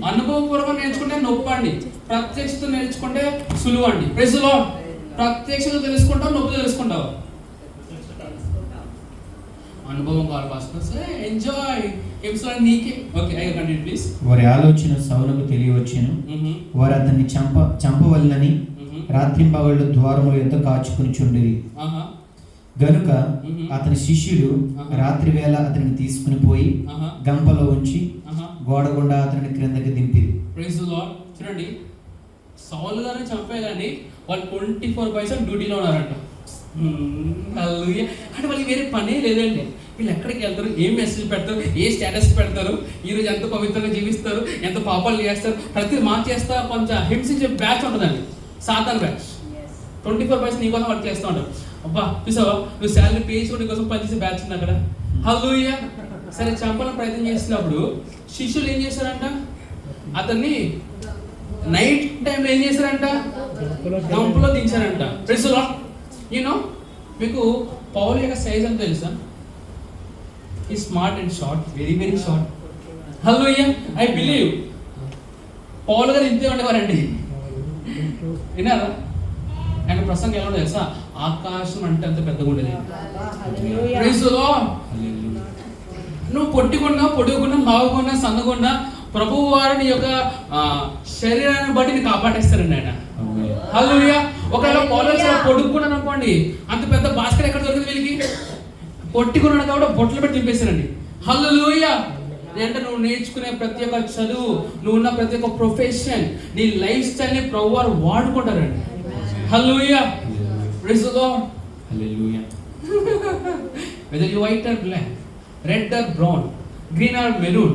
అనుభవపూర్వకంగా నేర్చుకుంటే నొప్పండి, ప్రత్యక్షత నేర్చుకుంటే సులువు అండి. Praise the Lord. ప్రత్యక్షంగా తెలుసుకుంటావు, నొప్పి తెలుసుకుంటావు? అనుభవం కావాలి పాస్టర్. ఎంజాయ్ ఎపిసోడ్ నీకే. Okay, I continue please. వారి ఆలోచన సౌలుకు తెలియవచ్చెను. వారు అతన్ని చంపవలనని రాత్రింపగళ్ళు ద్వారములు ఎంత కాచుకుని చుండిరి. గనుక అతని శిష్యులు రాత్రి వేళ అతనిని తీసుకుని పోయి గంపలో ఉంచి గోడ గుండా అతనిని క్రిందకి దింపిరి. Praise the Lord. చూడండి, సౌలు గారిని చంపేయాలని వాళ్ళు 24/7 డ్యూటీలో ఉన్నారంట. హల్లెలూయా. అంటే వాళ్ళకి వేరే పనే లేదండి. వీళ్ళు ఎక్కడికి వెళ్తారు, ఏం మెసేజ్ పెడతారు, ఏ స్టేటస్ పెడతారు, ఈరోజు ఎంత పవిత్రంగా జీవిస్తారు, ఎంత పాపాలు చేస్తారు, ప్రతి మార్చేస్తా కొంచెం హింసించే బ్యాచ్ ఉంటుందండి, సాతాన్ బ్యాచ్. 24/7 నీకోసం వర్క్ చేస్తూ ఉంటారు. అబ్బా చూసావా, నువ్వు శాలరీ పే చేసుకోవడం కోసం పనిచేసే బ్యాచ్ ఉంది అక్కడ. హల్లెలూయా. సరే, చంపాలని ప్రయత్నం చేసినప్పుడు శిష్యులు ఏం చేశారంట, అతన్ని నైట్ టైంలో ఏం చేశారంట, గంపలో దించారంట. Praise the Lord. యూనో, మీకు పౌలు యొక్క సైజ్ అని తెలుసా? ఈ smart and short, very very short. హల్లెలూయా. ఐ బిలీవ్ పౌలు గారు ఇంతే ఉండేవారండి. విన్నారా? ఆయన ప్రసంగం ఎలా ఉండదు తెలుసా? ఆకాశం అంటే అంత పెద్దగా ఉండేది. Praise the Lord. నువ్వు పొట్టికున్నా, పొడుగున్నా, లావుకున్నా, సన్నగున్నా ప్రభువు వారు నీ యొక్క శరీరాన్ని బట్టి నీ కాపాడేస్తారండి ఆయన. హల్లెలూయా. ఒకవేళ పౌలు పొడుగుకున్నాను అనుకోండి, అంత పెద్ద బాస్కెట్ ఎక్కడ దొరికింది వీళ్ళకి? పొట్టికున్నాడు కాబట్టి బొట్లు పెట్టి తింపేశారండి. హల్లెలూయా. అంటే నువ్వు నేర్చుకునే ప్రతి ఒక్క చదువు, నువ్వు ఉన్న ప్రతి ఒక్క ప్రొఫెషన్, నీ లైఫ్ స్టైల్ ని ప్రభు వారు వాడుకుంటారండి. హల్లెలూయా. Praise the Lord. హల్లెలూయా. Whether you white or black, red or brown, green or maroon,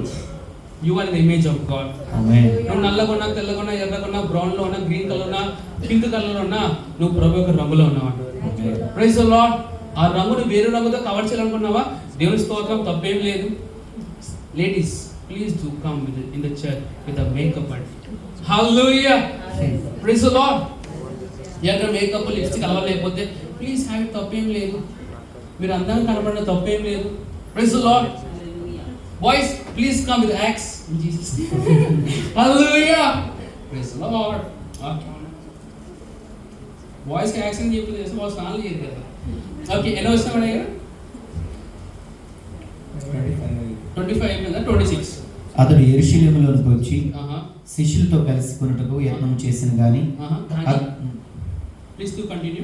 you are in the image of God. Amen. నువ్వు నల్లగున్నా, తెల్లగున్నా, ఎర్రగున్నా, బ్రౌన్ లో ఉన్నా, గ్రీన్ కలర్ ఉన్నా, పింక్ కలర్ లో ఉన్నా, నువ్వు ప్రభు యొక్క రంగులో ఉన్నావు. Praise the Lord. ఆ రంగును వేరే రంగుతో కవర్ చేయాలనుకున్నావా? దేవుని స్తోత్రం, తప్పేం లేదు. Ladies, please do come in the church with a makeup and హల్లెలూయా. Praise the Lord. ఎక్కడ మేకప్, లిప్స్టిక్ అలవాలేకపోతే ప్లీజ్ హ్యావ్ ఇట్, తప్పేం లేదు. మీరు అందంగా కనబడిన తప్పేం లేదు. Praise the Lord. Boys, please come with axe in Jesus. హల్లెలూయా. Praise the Lord. Okay, boys కి యాక్షన్ చెప్పి చేస్తే బాయ్స్ స్నానం చేయదు కదా. ఓకే, ఎన్నో వస్తామని 25 అయిపోయిందా? 26. అతడు యెరూషలేములోనికి వచ్చి శిష్యులతో కలుసుకొనుటకు యత్నం చేసిన గాని ప్లీజ్ టు కంటిన్యూ.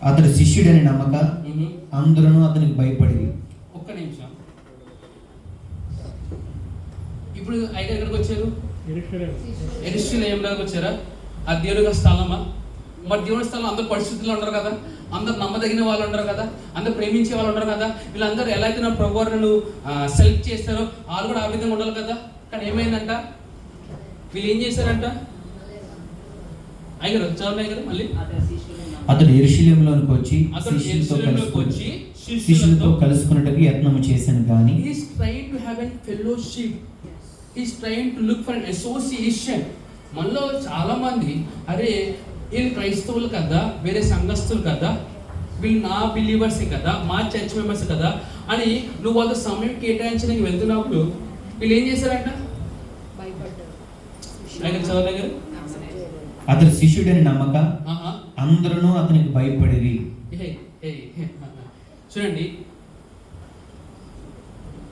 అతడు శిష్యుడని నమ్మక అందరూ అతనికి భయపడి. ఒక్క నిమిషం. ఇప్పుడు ఐదు ఎక్కడికి వచ్చారు? యెరూషలేములోకి వచ్చారా? ఆ దేవుడి యొక్క స్థలమా? మరి దేవుడి స్థలం అందరు పరిస్థితుల్లో ఉండరు కదా, అందరు నమ్మదగిన వాళ్ళు ఉండరు కదా, అందరు ప్రేమించే వాళ్ళు ఉండరు కదా. వీళ్ళందరూ ఎలా అయితే నా ప్రభు వారిని సెలెక్ట్ చేస్తారో వాళ్ళు కూడా ఆ విధంగా ఉండాలి కదా. కానీ ఏమైందంట, వీళ్ళు ఏం చేశారంట? అయ్యారు వచ్చారు అయ్యారు మళ్ళీ. అతడు యెరూషలేములోనికి వచ్చి శిష్యులతో కలుసుకున్నట్టుకు యత్నం చేశాను గాని he is trying to have a fellowship, he is trying to look for an association. మనలో చాలా మంది అరే వీళ్ళు క్రైస్తవులు కదా, వేరే సంఘస్థులు కదా, వీళ్ళు నా బిలీవర్సే కదా, మా చర్చ్ మెంబర్స్ కదా అని నువ్వు వాళ్ళ సమయం కేటాయించడానికి వెళ్తున్నప్పుడు వీళ్ళు ఏం చేశారంట? భయపడ్డారు. అతడు శిష్యుడని నమ్మక అందరూ అతనికి భయపడిరి. చూడండి,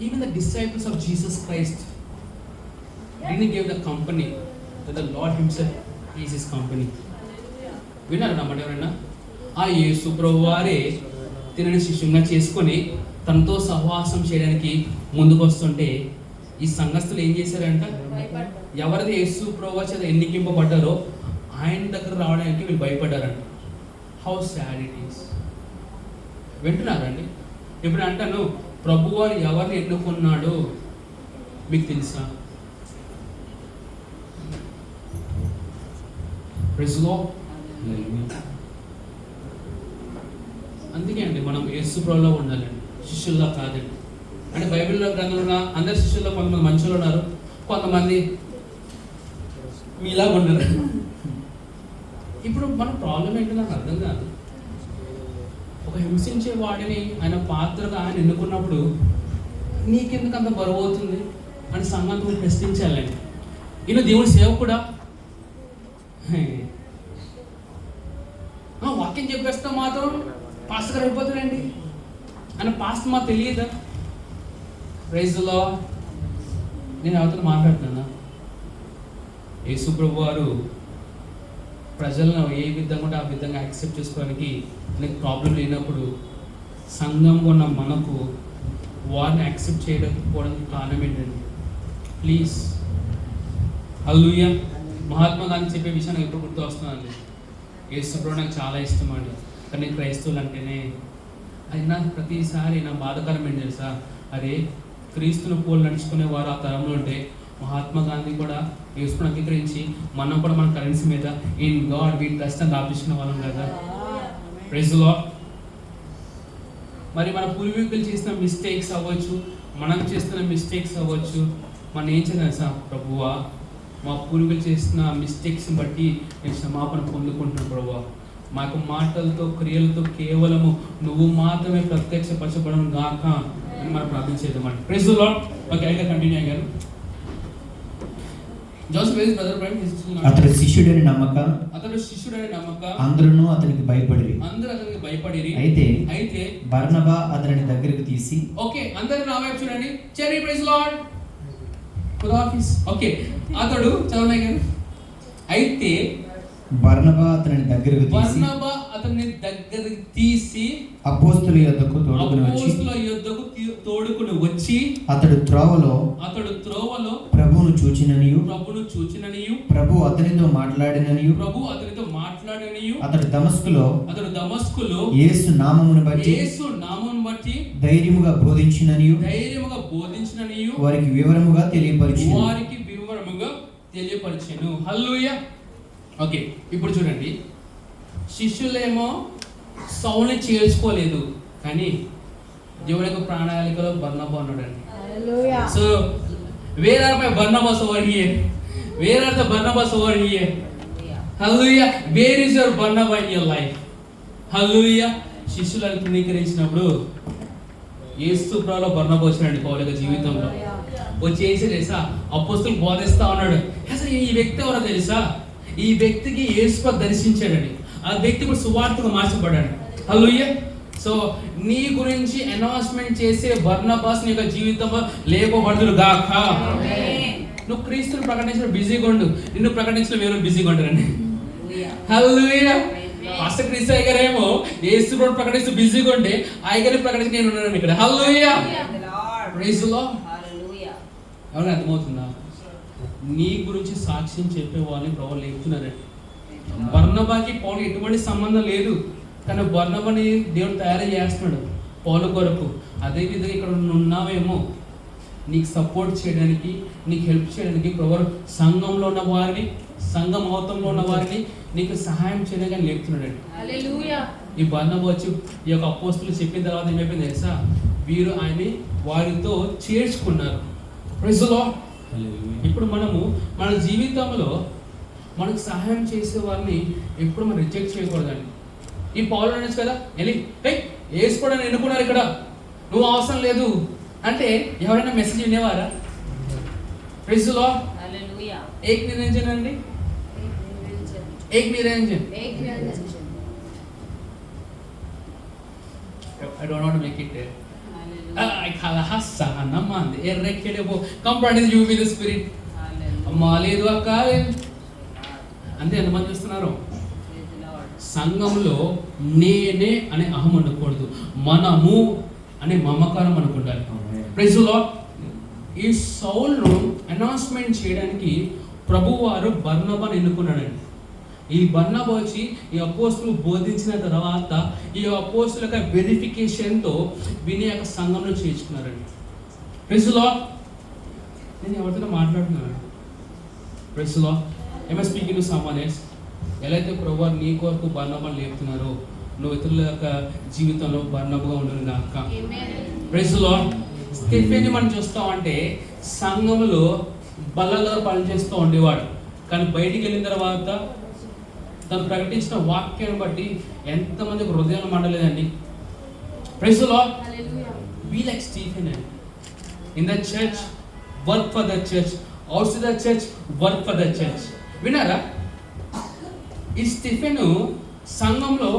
even the disciples of Jesus Christ didn't give the company that the Lord himself is his company. విన్నారు అన్నమాట ఎవరైనా? ఆ యేసు ప్రభువు వారే తినని శిష్యునిగా చేసుకొని తనతో సహవాసం చేయడానికి ముందుకు వస్తుంటే ఈ సంఘస్థులు ఏం చేశారంట? ఎవరిది యేసు ప్రభువు చేత ఎన్నికింపబడ్డారో ఆయన దగ్గర రావడానికి వీళ్ళు భయపడ్డారంట. How sad it is. వింటున్నారండి? ఇప్పుడు అంటాను, ప్రభువారు ఎవరిని ఎన్నుకున్నాడు మీకు తెలుసా? అందుకే అండి మనం యేసు ప్రభువులో ఉండాలండి, శిష్యుల్లో కాదండి. అంటే బైబిల్లో గ్రంథంలో అందరి శిష్యుల్లో కొంతమంది మంచులు ఉన్నారు, కొంతమంది మీలాగా ఉన్నారు. ఇప్పుడు మన ప్రాబ్లం ఏంటో నాకు అర్థం కాదు. ఒక హింసించే వాడిని ఆయన పాత్రగా ఆయన ఎన్నుకున్నప్పుడు నీకెందుకు అంత బరువు అవుతుంది అని సంఘంతో ప్రశ్నించాలండి. ఈయన దేవుడి సేవకుడా? వాక్యం పాస్టర్ గారు అయిపోతారండి అని పాస్టర్ మాకు తెలియదా? ప్రైజ్లో నేను అవతల మాట్లాడుతున్నా. యేసు ప్రభు వారు ప్రజలను ఏ విధంగా ఉంటే ఆ విధంగా యాక్సెప్ట్ చేసుకోవడానికి నీకు ప్రాబ్లం లేనప్పుడు సంఘంగా ఉన్న మనకు వారిని యాక్సెప్ట్ చేయకపోవడానికి కారణం ఏంటండి? ప్లీజ్. హల్లెలూయా. మహాత్మా గాంధీ చెప్పే విషయం నాకు ఎప్పుడు గుర్తు వస్తుందండి. యేసు ప్రభు నాకు చాలా ఇష్టం అండి, కానీ క్రైస్తవులు అంటేనే అయినా ప్రతిసారి నా బాధకరం ఏంటి తెలుసా? అరే, క్రీస్తును పోలు నడుచుకునే వారు ఆ తరంలో ఉంటే మహాత్మా గాంధీ కూడా యేసును అంగీకరించి మనం కూడా మన కరెన్సీ మీద ఇన్ గాడ్ వి ట్రస్ట్ అని రాపించిన వాళ్ళం కదా. Praise the Lord. మరి మన పూర్వీకులు చేసిన మిస్టేక్స్ అవ్వచ్చు, మనం చేస్తున్న మిస్టేక్స్ అవ్వచ్చు, మనం ఏం చేయాలి సార్? ప్రభువా, మా పూర్వీకులు చేసిన మిస్టేక్స్ని బట్టి నేను క్షమాపణ పొందుకుంటున్నాను ప్రభువా. మాకు మాటలతో క్రియలతో కేవలము నువ్వు మాత్రమే ప్రత్యక్షపరచబడను గాక అని మనం ప్రార్థించేద్దామండి. Praise the Lord. ఓకే, అయితే కంటిన్యూ అయ్యారు. అతడు శిష్యుడని నమ్మక అందరూ అతనికి భయపడిరి. అయితే బర్నబా అతని దగ్గరికి తీసి, ఓకే అందరూ నా వైపు చూడండి. చెరీ ప్రైజ్ లార్డ్. ఖుదాఫిజ్. ఓకే, అతడు చదవనాయి గారు. అయితే బర్నబా అతని దగ్గరికి తీసి అపోస్తలుల యొద్దకు తోడుకుని వచ్చి అతడు త్రోవలో ప్రభువును చూచిననియు ప్రభు అతనితో మాట్లాడిననియు అతడు దమస్కులో యేసు నామమును బట్టి ధైర్యముగా బోధించిననియు వారికి వివరముగా తెలియపరిచెను. హల్లెలూయా. ఓకే, ఇప్పుడు చూడండి, శిష్యులేమో సౌల్ని చేర్చుకోలేదు, కానీ దేవుని యొక్క ప్రణాళికలో బర్నబా ఉన్నాడండి. So where are my Barnabas over here? Where are the Barnabas over here? హల్లెలూయా. Where is your Barnabas in your life? హల్లెలూయా. శిష్యులను తృణీకరించినప్పుడు యేసు ప్రభువులో బర్నబా వచ్చినాడు పౌలు యొక్క జీవితంలో. వచ్చేసి తెలుసా, అపోస్తలులు బోధిస్తా ఉన్నాడు. అసలు ఈ వ్యక్తి ఎవరో తెలుసా? ఈ వ్యక్తికి యేసు దర్శించాడని, ఆ వ్యక్తి కూడా సువార్తగా మార్చబడ్డాడు. హల్లెలూయా. సో నీ గురించి అనౌన్స్మెంట్ చేసే బర్నబాస్ నీ యొక్క జీవితంలో లేపబడుదురు గాక. నువ్వు క్రీస్తుని ప్రకటించడం బిజీగా ఉండు, నిన్ను ప్రకటించడం వేరే బిజీగా ఉండరండి. హల్లెలూయా. పాస్టర్ క్రీస్తు అయ్యగారేమో యేసు ప్రభువుని ప్రకటిస్తూ బిజీగా ఉంటే అయ్యగారిని ప్రకటించి నేను ఉన్నాను ఇక్కడ. హల్లెలూయా. Praise the Lord. ఎవరైనా అర్థమవుతుందా? నీ గురించి సాక్ష్యం చెప్పే వాళ్ళని ప్రభువు లేపుతున్నారండి. బర్నబాకి పౌలు ఎటువంటి సంబంధం లేదు, కానీ బర్నబాని దేవుడు తయారు చేస్తున్నాడు పౌలు కొరకు. అదేవిధంగా ఇక్కడ ఉన్నావేమో నీకు సపోర్ట్ చేయడానికి, నీకు హెల్ప్ చేయడానికి ప్రభువు సంఘంలో ఉన్న వారిని, సంఘం అవతంలో ఉన్న వారిని నీకు సహాయం చేయడానికి లేపుతున్నాడండి. ఈ బర్నబా వచ్చి ఈ యొక్క అపోస్తలులు చెప్పిన తర్వాత ఏం చెప్పింది తెలుసా? వీరు ఆయన్ని వారితో చేర్చుకున్నారు. Praise the Lord. ఇప్పుడు మనము మన జీవితంలో మనకు సహాయం చేసే వారిని ఎప్పుడు మనం రిజెక్ట్ చేయకూడదండి. ఈ పౌలు అనొచ్చు కదా, యేసు కూడా ఎన్నుకున్నారు ఇక్కడ, నువ్వు అవసరం లేదు అంటే ఎవరైనా మెసేజ్ వినేవారా? Praise the Lord. ఏక్ నిరంజన్ అండి, ఏక్ Niranjan. I don't want to make it there. I khala hassa anamande errekedebo comprehend you with the spirit. అమ్మా లేదు అక్క అంతే. ఎంతమంది చూస్తున్నారు? సంఘంలో నేనే అనే అహం ఉండకూడదు, మనము అనే మమకారం అనుకుంటారు. Praise the Lord. ఈ సౌలును అనౌన్స్మెంట్ చేయడానికి ప్రభువారు బర్నబాను ఎన్నుకున్నాడండి. ఈ బర్నబా వచ్చి ఈ అపోస్తులు బోధించిన తర్వాత ఈ అపోస్తుల యొక్క వెరిఫికేషన్తో విని యొక్క సంఘంలో చేర్చుకున్నారండి. Praise the lord. నేను ఎవరితో మాట్లాడుతున్నాను? Praise the Lord. am I speaking to someone else? ఎలా అయితే ప్రభువారు నీ కొరకు బర్నబాను లేపుతున్నారో నువ్వు ఇతరుల యొక్క జీవితంలో బర్నబాగా ఉండను గాక. Praise the lord. స్టెఫెన్ని మనం చూస్తామంటే సంఘంలో బల్లగా పనిచేస్తూ ఉండేవాడు, కానీ బయటికి వెళ్ళిన తర్వాత తను ప్రకటించిన వాక్యాన్ని బట్టి ఎంతమంది హృదయాలు మండలేదండి. Praise the Lord. Be like Stephen. In the church work for the church, outside the church work for the church. విన్నారా? ఈ స్టీఫెన్ సంఘంలో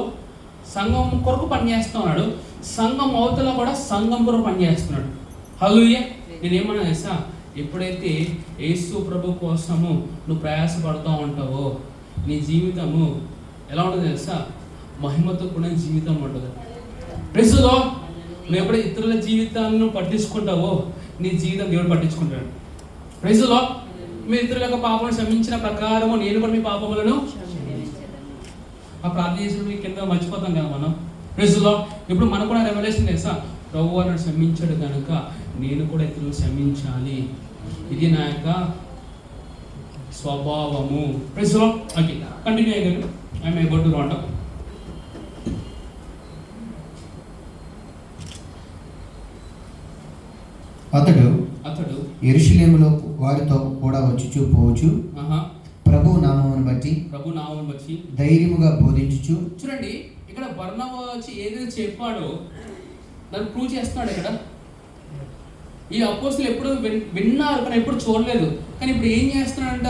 సంఘం కొరకు పనిచేస్తూ ఉన్నాడు, సంఘం అవతల కూడా సంఘం కొరకు పనిచేస్తున్నాడు. హల్లెలూయా. నేనేమన్నా తెలుసా, ఎప్పుడైతే యేసు ప్రభు కోసము నువ్వు ప్రయాసపడుతూ ఉంటావో నీ జీవితము ఎలా ఉంటుంది తెలుసా, మహిమతో కూడిన జీవితం ఉంటుంది. Praise the Lord. నువ్వు ఎప్పుడైతే ఇతరుల జీవితాలను పట్టించుకుంటావో నీ జీవితం దేవుడు పట్టించుకుంటాడు. Praise the Lord. మీరు ఇతరుల యొక్క పాపములను క్షమించిన ప్రకారము నేను కూడా మీ పాపములను ఆ ప్రార్థన చేసిన కింద మర్చిపోతాం కదా మనం. Praise the Lord. ఇప్పుడు మనకు కూడా రెవల్యూషన్ తెలుసా, ప్రభువు నన్ను క్షమించాడు కనుక నేను కూడా ఇతరులను క్షమించాలి, ఇది నా యొక్క స్వభావము. Praise the Lord. Okay, continue అయ్యారు. I may go to round up. అతడు అతడు యెరూషలేములో వారితో కూడా వచ్చుచూ పోవచ్చు ప్రభు నామమును బట్టి ధైర్యముగా బోధించుచు. చూడండి, ఇక్కడ బర్నబా వచ్చి ఏదైతే చెప్పాడో దాన్ని ప్రూవ్ చేస్తున్నాడు. ఇక్కడ ఈ అపోస్తులు ఎప్పుడు విన్నారు కానీ ఎప్పుడు చూడలేదు, కానీ ఇప్పుడు ఏం చేస్తున్నాడంట.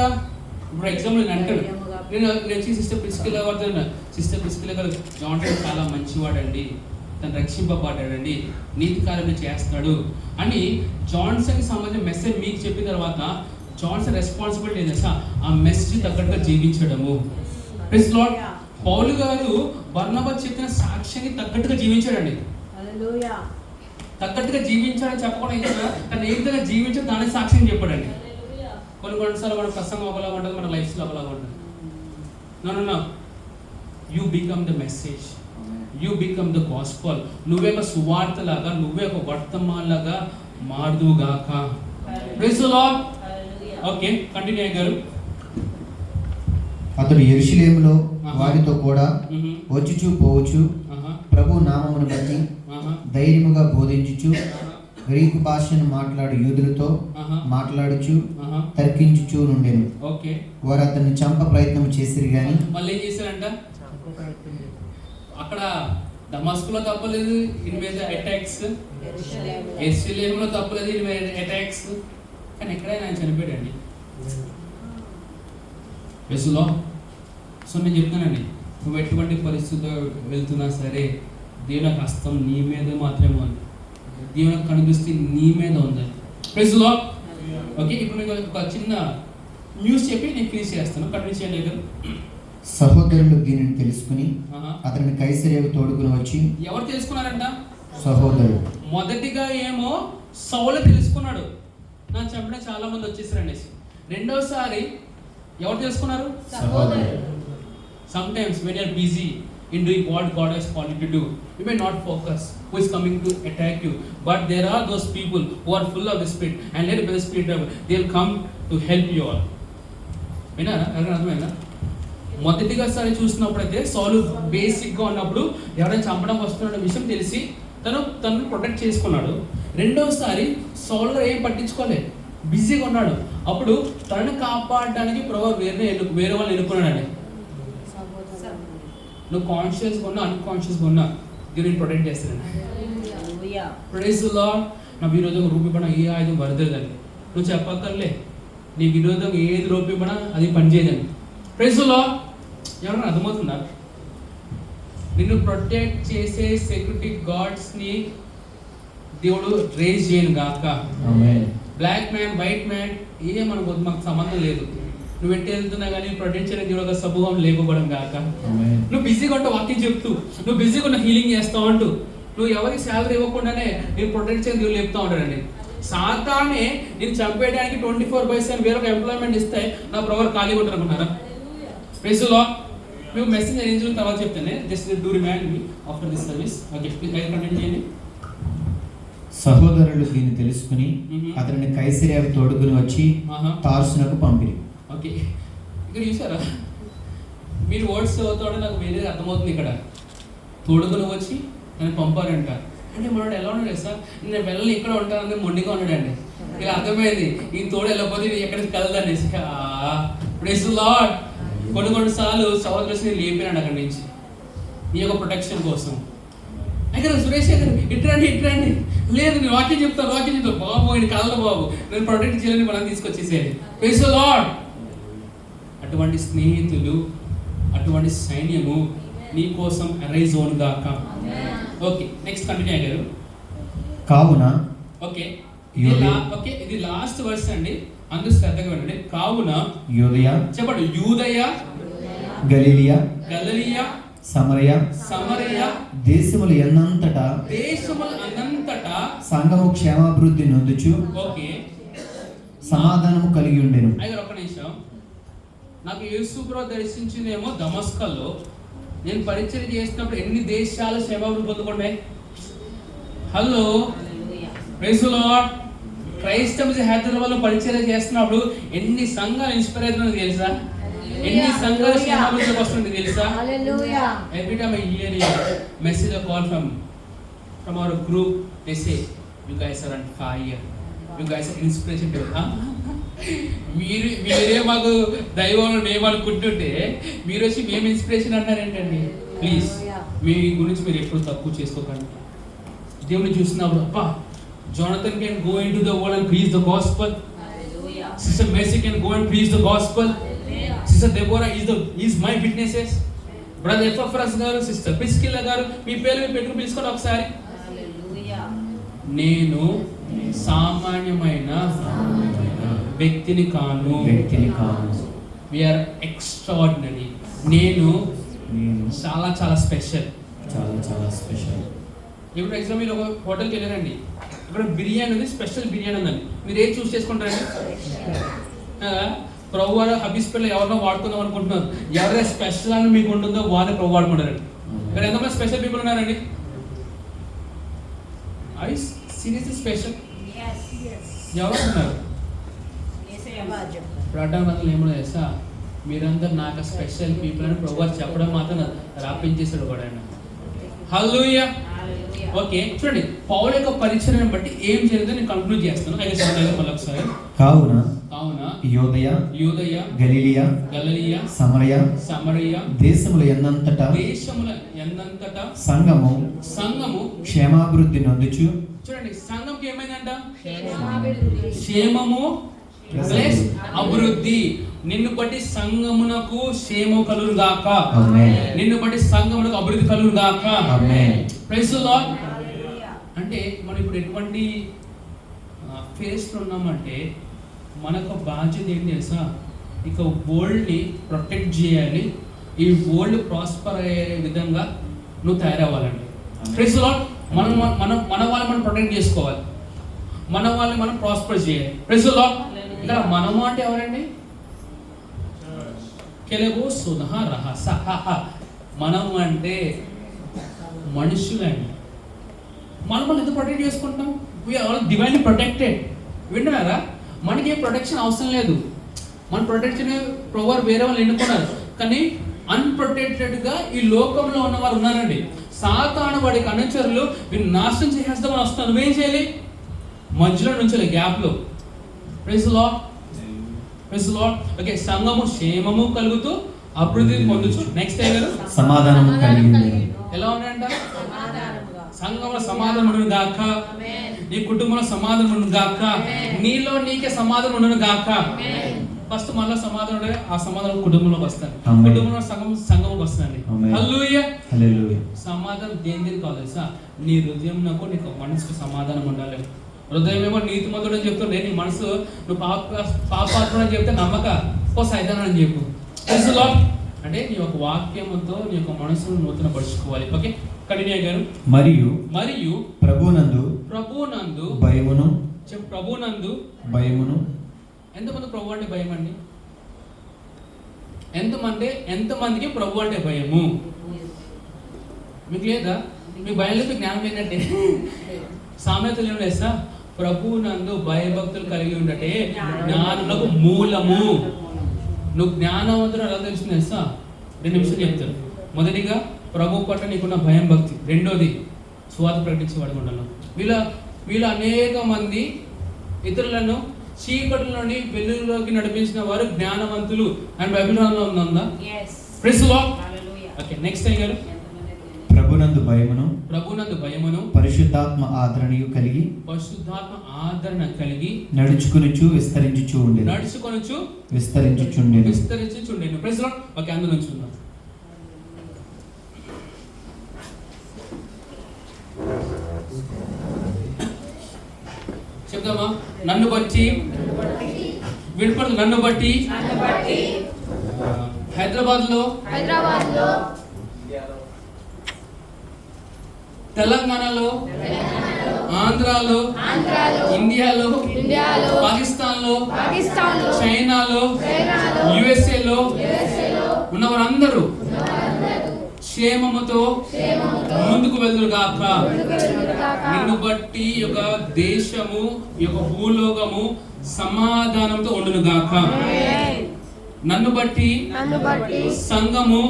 ఇప్పుడు ఎగ్జాంపుల్ నేను అంటాడు, నేను వచ్చి సిస్టర్ ప్రిస్కిల్లా వాడుతున్నా, సిస్టర్ ప్రిస్కిల్లా గారు జాన్సన్ చాలా మంచివాడండి, తను రక్షింపబడ్డాడండి, నీతి కార్యం చేస్తున్నాడు అని జాన్సన్కి సంబంధించిన మెసేజ్ మీకు చెప్పిన తర్వాత జాన్సన్ రెస్పాన్సిబిలిటీ ఏంటి తెలుసా, ఆ మెసేజ్ తగ్గట్టుగా జీవించడము. Praise the Lord. పౌలు గారు బర్నబా చెప్పిన సాక్ష్యాన్ని తగ్గట్టుగా జీవించాడండి. తగ్గట్టుగా జీవించాడని చెప్పకుండా తను ఏ విధంగా జీవించాడు దానికి సాక్ష్యం చెప్పాడండి. కొన్నిసార్లు మన ప్రసంగం ఒకలాగా ఉంటుంది, మన లైఫ్ స్టైల్ ఒకలాగా ఉంటుంది. No, you become the message, you become the gospel. నువ్వే ఒక సువార్త లాగా, నువ్వే ఒక వర్తమానలాగా మారుదుగాక. Praise the Lord. Okay, continue అయ్యారు. అతడు యెరూషలేములో వారితో కూడా వచ్చుచూ పోవచ్చు ప్రభు నామమును బట్టి ధైర్యముగా బోధించుచు గ్రీకు భాషను మాట్లాడు యూదులతో మాట్లాడుచు తర్కించుచు నుండెను. ఓకే, వారు అతన్ని చంప ప్రయత్నం చేసిరు గాని మళ్ళీ ఏం చేశారంట, అక్కడ దమస్కులో తప్పలేదు, ఇన్ మీద అటాక్స్, యెరూషలేములో తప్పలేదు, ఇన్ మీద అటాక్స్, కానీ ఎక్కడైనా ఆయన చనిపోయాడండి. ప్రైజ్లో. సో నేను చెప్తానండి, నువ్వు ఎటువంటి పరిస్థితిలో వెళ్తున్నా సరే దేవుని హస్తం నీ మీద మాత్రమే ఉంది, దేవుని కనుదృష్టి నీ మీద ఉంది. ప్రైజ్లో. ఓకే, ఇప్పుడు మీకు ఒక చిన్న న్యూస్ చెప్పి నేను ఫినిష్ చేస్తాను. కంటిన్యూ చేయలేదు. సహోదరులు దీనిని తెలుసుకుని అతని కైసరియకు తోడుకుని వచ్చి. ఎవరు తెలుసుకున్నారంట? సహోదరులు. మొదటిగా ఏమో సౌలు తెలుసుకున్నాడు, నా చంపిన చాలా మంది వచ్చేసారండి. రెండోసారి ఎవరు తెలుసుకున్నారు? సహోదరులు. Sometimes when you are busy in doing what God has called you to do, you may not focus who is coming to attack you, but there are those people who are full of the Spirit and led by the Spirit, they will come to help you all. విన్నారా? ఎవరైనా అర్థమైందా? మొదటిగా సారి చూసినప్పుడైతే సౌలు బేసిక్గా ఉన్నప్పుడు ఎవరైనా చంపడం వస్తున్న విషయం తెలిసి తను ప్రొటెక్ట్ చేసుకున్నాడు. రెండోసారి సౌలు ఏం పట్టించుకోలేదు, బిజీగా ఉన్నాడు. అప్పుడు తనను కాపాడడానికి ప్రభు వేరే వాళ్ళు ఎన్నుకున్నాడండి. నువ్వు కాన్షియస్గా ఉన్నా అన్కాన్షియస్గా ఉన్నా దేవుని ప్రొటెక్ట్ చేస్తాడండి. Praise the Lord. నా విరోధంగా రూపిపడిన ఏ ఆయుధం వరదలేదండి. నువ్వు చెప్పక్కర్లే, నీ విరోధంగా ఏది రూపిపడినా అది పనిచేయదండి. Praise the Lord. ఎవరైనా అర్థమవుతుందా? నిన్ను ప్రొటెక్ట్ చేసే సెక్యూరిటీ గార్డ్స్ని దేవుడు రేజ్ చేయను గాక. బ్లాక్ మ్యాన్, వైట్ మ్యాన్ ఏమనుకోదు, మాకు సంబంధం లేదు. నువ్వు ఎట్టి వెళ్తున్నా కానీ ప్రొటెక్ట్ చేయడం దేవుడు సమూహం లేకపోవడం కాక. నువ్వు బిజీగా ఉంటావు వాక్యం చెప్తూ, నువ్వు బిజీగా ఉన్న హీలింగ్ చేస్తావు అంటూ, నువ్వు ఎవరికి శాలరీ ఇవ్వకుండానే నేను ప్రొటెక్ట్ చేయడం దేవుడు చెప్తా ఉంటాడండి. సాతానే నేను చంపేయడానికి 24/7 వేరొక ఎంప్లాయ్మెంట్ ఇస్తే నా ప్రవర్ ఖాళీగా ఉంటారు అనుకున్నారా? Praise the Lord. మేము మెసేజ్ అరేంజ్ తర్వాత చెప్తానే, just do remind me after this service. Okay, please continue చేయండి. సహోదరులు దీన్ని తెలుసుకుని అతనిని కైసరియకు తోడుకుని వచ్చి తార్సునకు పంపిరి. ఓకే, ఇక్కడ చూసారా, మీరు వర్డ్స్ చదువుతాడు నాకు వేరే అర్థమవుతుంది. ఇక్కడ తోడుకుని వచ్చి నన్ను పంపారంట అంటే మనోడు ఎలా ఉన్నాడు సార్, నేను వెళ్ళని ఇక్కడ ఉంటానని మొండిగా ఉన్నాడండి. ఇలా అర్థమైంది, ఈ తోడు వెళ్ళకపోతే నేను ఎక్కడికి కలదనేసి. Praise the Lord. కొన్ని సార్లు సహోదరుని లేపినాడు అక్కడి నుంచి నీ యొక్క ప్రొటెక్షన్ కోసం. అయితే సురేష్ గారు ఇట్రండి, లేదు నేను వాక్యం చెప్తాను బాబు, ఇది కాదు బాబు, నేను ప్రొటెక్ట్ చేయాలని మనం తీసుకొచ్చేసేది. Praise the lord. అటువంటి స్నేహితులు, అటువంటి సైన్యము నీ కోసం అరైజ్ అవును గాక. ఓకే, నెక్స్ట్ కంటిన్యూ అయ్యారు. కావున ఓకే, యూదయ ఓకే, ఇది లాస్ట్ వర్స్ అండి, అందరూ శ్రద్ధగా వినండి. కావున యూదయ చెప్పండి, యూదయ, గలిలియా గలిలయ, సమరయ సమరయ దేశములు ఎన్నంతటా దేశముల అనంతటా సంఘము క్షేమాభివృద్ధి నొందుచు ఓకే సమాధానము కలిగి ఉండెను. అయితే ఒక్క నిమిషం, నాకు యేసుప్రభు దర్శించిందేమో దమస్కల్లో. నేను పరిచయం చేసినప్పుడు ఎన్ని దేశాలు క్షేమాభివృద్ధి పొందుకున్నాయి? Hello, praise the Lord. Christ mission Hyderabad లో పరిచయం చేస్తున్నప్పుడు ఎన్ని సంఘాలు ఇన్స్పైర్ అవుతుందో తెలుసా? ఎన్ని సంఘాలు క్షేమాభివృద్ధికి వస్తుంది తెలుసా? Every time I hear a message or call from our group, they say you guys are on fire, you guys are inspiration to మీరే మాకు దైవం మేము అనుకుంటుంటే మీరు వచ్చి మేము ఇన్స్పిరేషన్ అంటారు ఏంటండి? ప్లీజ్ మీ గురించి మీరు ఎప్పుడు తక్కువ చేసుకోకండి. దేవుని చూసినప్పుడు అబ్బా, Jonathan can go into the world and preach the gospel. Sister Mercy can go and preach the gospel. Sister Deborah is my witnesses. Brother Epaphras garu, Sister Priscilla garu, మీ పేరు పెట్టుకు పిలుచుకోండి ఒకసారి. నేను సామాన్యమైన వ్యక్తిని కాను. We are extraordinary. నేను చాలా చాలా స్పెషల్. ఇప్పుడు ఎగ్జామ్ మీరు ఒక హోటల్కి వెళ్ళారండి, ఇక్కడ బిర్యానీ ఉంది, స్పెషల్ బిర్యానీ ఉందండి, మీరు ఏం చూస్ చేసుకుంటారండి? ప్రభు వారు హబీస్పేటలో ఎవరినో వాడుకుందాం అనుకుంటున్నారు, ఎవరైనా స్పెషల్ అని మీకు ఉంటుందో వారిని ప్రభు వాడుకుంటారండి. ఇక్కడ ఎంతమంది స్పెషల్ పీపుల్ ఉన్నారండి? ఐ సీరియస్లీ స్పెషల్ ఎవరు ఉన్నారు? ప్రార్థనలు ఏమో తెలుసా, మీరందరూ నాకు స్పెషల్ పీపుల్ అని ప్రభు వారు చెప్పడం మాత్రం రాపించేశాడు కూడా ఆయన. హల్లెలూయా. ఓకే, చూడండి పౌలు యొక్క పరిచయం బట్టి ఏం జరిగిందో నేను కంక్లూడ్ చేస్తాను. మళ్ళీ ఒకసారి. కావున యూదయ గలిలియా సమరయ దేశముల ఎన్నంతటా సంఘము క్షేమాభివృద్ధి నొందుచు. చూడండి, సంఘంకి ఏమైందంట? క్షేమము ప్లస్ అభివృద్ధి. నిన్ను బట్టి సంఘమునకు క్షేమం కలుగును గాక. నిన్ను బట్టి సంఘమునకు అభివృద్ధి కలుగును గాక. Praise the Lord. అంటే మనం ఇప్పుడు ఎటువంటి ఫేస్లో ఉన్నామంటే మనకు బాధ్యత ఏంటి తెలుసా? ఇక వరల్డ్ని ప్రొటెక్ట్ చేయాలి, ఈ వరల్డ్ ప్రాస్పర్ అయ్యే విధంగా నువ్వు తయారవ్వాలండి. Praise the lord. మనం వాళ్ళని మనం ప్రొటెక్ట్ చేసుకోవాలి, మన వాళ్ళని మనం ప్రాస్పర్ చేయాలి. Praise the Lord. ఇక్కడ మనము అంటే ఎవరండి? కెలెబో సునహ రహస. మనం అంటే మనుషులండి. మనం ఎందుకు ప్రొటెక్ట్ చేసుకుంటాం? We are all divinely protected. వింటున్నారా? మనకి ఏ ప్రొటెక్షన్ అవసరం లేదు. మన ప్రొటెక్షన్ ప్రొవర్ వేరే వాళ్ళు ఎన్నుకున్నారు, కానీ అన్ప్రొటెక్టెడ్గా ఈ లోకంలో ఉన్నవారు ఉన్నారండి. సాతాను వాడికి అనుచరులు వీళ్ళు నాశనం చేసేస్తామని వస్తున్నారు. నువ్వేం చేయాలి? మధ్యలో నుంచి గ్యాప్లో. Praise the Lord. Praise the Lord. Okay, సంఘము క్షేమము కలుగుతూ అభివృద్ధి పొందుచు. నెక్స్ట్ అయ్యారు సమాధానము కలిగి. ఎలా ఉన్నాయంట? సంఘంలో సమాధానం ఉండును గాక, నీ కుటుంబంలో సమాధానం ఉండును గాక, నీలో నీకే సమాధానం ఉండును గాక. ఫస్ట్ మనలో సమాధానం ఉండే, ఆ సమాధానం కుటుంబంలోకి వస్తాను, కుటుంబంలో సంఘంకి వస్తానండి. హల్లెలూయా. సమాధానం దేని కాదు తెలుసా? నీ హృదయంలో నీకు మనసుకు సమాధానం ఉండాలి. హృదయం ఏమో నీతిమంతుడు అని చెప్తుండే, నీ మనసు నువ్వు పాపాత్ముడు అని చెప్తే నమ్మక ఓ సైతాన్ అని చెప్పు. అంటే నీ యొక్క వాక్యంతో నీ యొక్క మనసును నూతన పరుచుకోవాలి. ఓకే, కంటిన్యూ గారు. మరియు ప్రభునందు భయమును. ప్రభునందు భయమును. ఎంతమంది ప్రభు అంటే భయం అండి? ఎంతమందికి ప్రభు అంటే భయము? మీకు లేదా? మీ భయం లేదు, జ్ఞానం ఏంటంటే సామెతలు ఏం లేదా? ప్రభునందు భయభక్తులు కలిగి ఉండటే జ్ఞానులకు మూలము. నువ్వు జ్ఞానవంతుడు ఎలా తెలుస్తుంది తెలుసా? 2 నిమిషాలు చెప్తారు. మొదటిగా ప్రభు పట్ల నీకున్న భయం భక్తి. రెండోది సువార్త ప్రకటించేవాడు ఉండాలి. వీళ్ళ అనేక మంది ఇతరులను చీకటి నుండి వెలుగులోకి నడిపించిన వారు జ్ఞానవంతులు అని బైబిల్లో ఉందా? Praise the Lord. Okay, next అయ్యారు. ప్రభునందు భయమును పరిశుద్ధాత్మ ఆదరణ కలిగి నడుచుకొనుచు విస్తరించుచుండెను. Praise the Lord. ఓకే, అందులో ఉంచుకుందాం. చెప్తామా? నన్ను బట్టి వినపడదు. నన్ను బట్టి హైదరాబాద్లో, తెలంగాణలో, ఆంధ్రాలో, ఇండియాలో, పాకిస్తాన్లో, చైనాలో, యుఎస్ఏలో ఉన్న వారందరూ క్షేమముతో ముందుకు వెళ్దురుగాక. నిన్ను బట్టి యొక్క దేశము, యొక్క భూలోకము సమాధానంతో ఉండునుగాక. నన్ను బట్టి సంఘము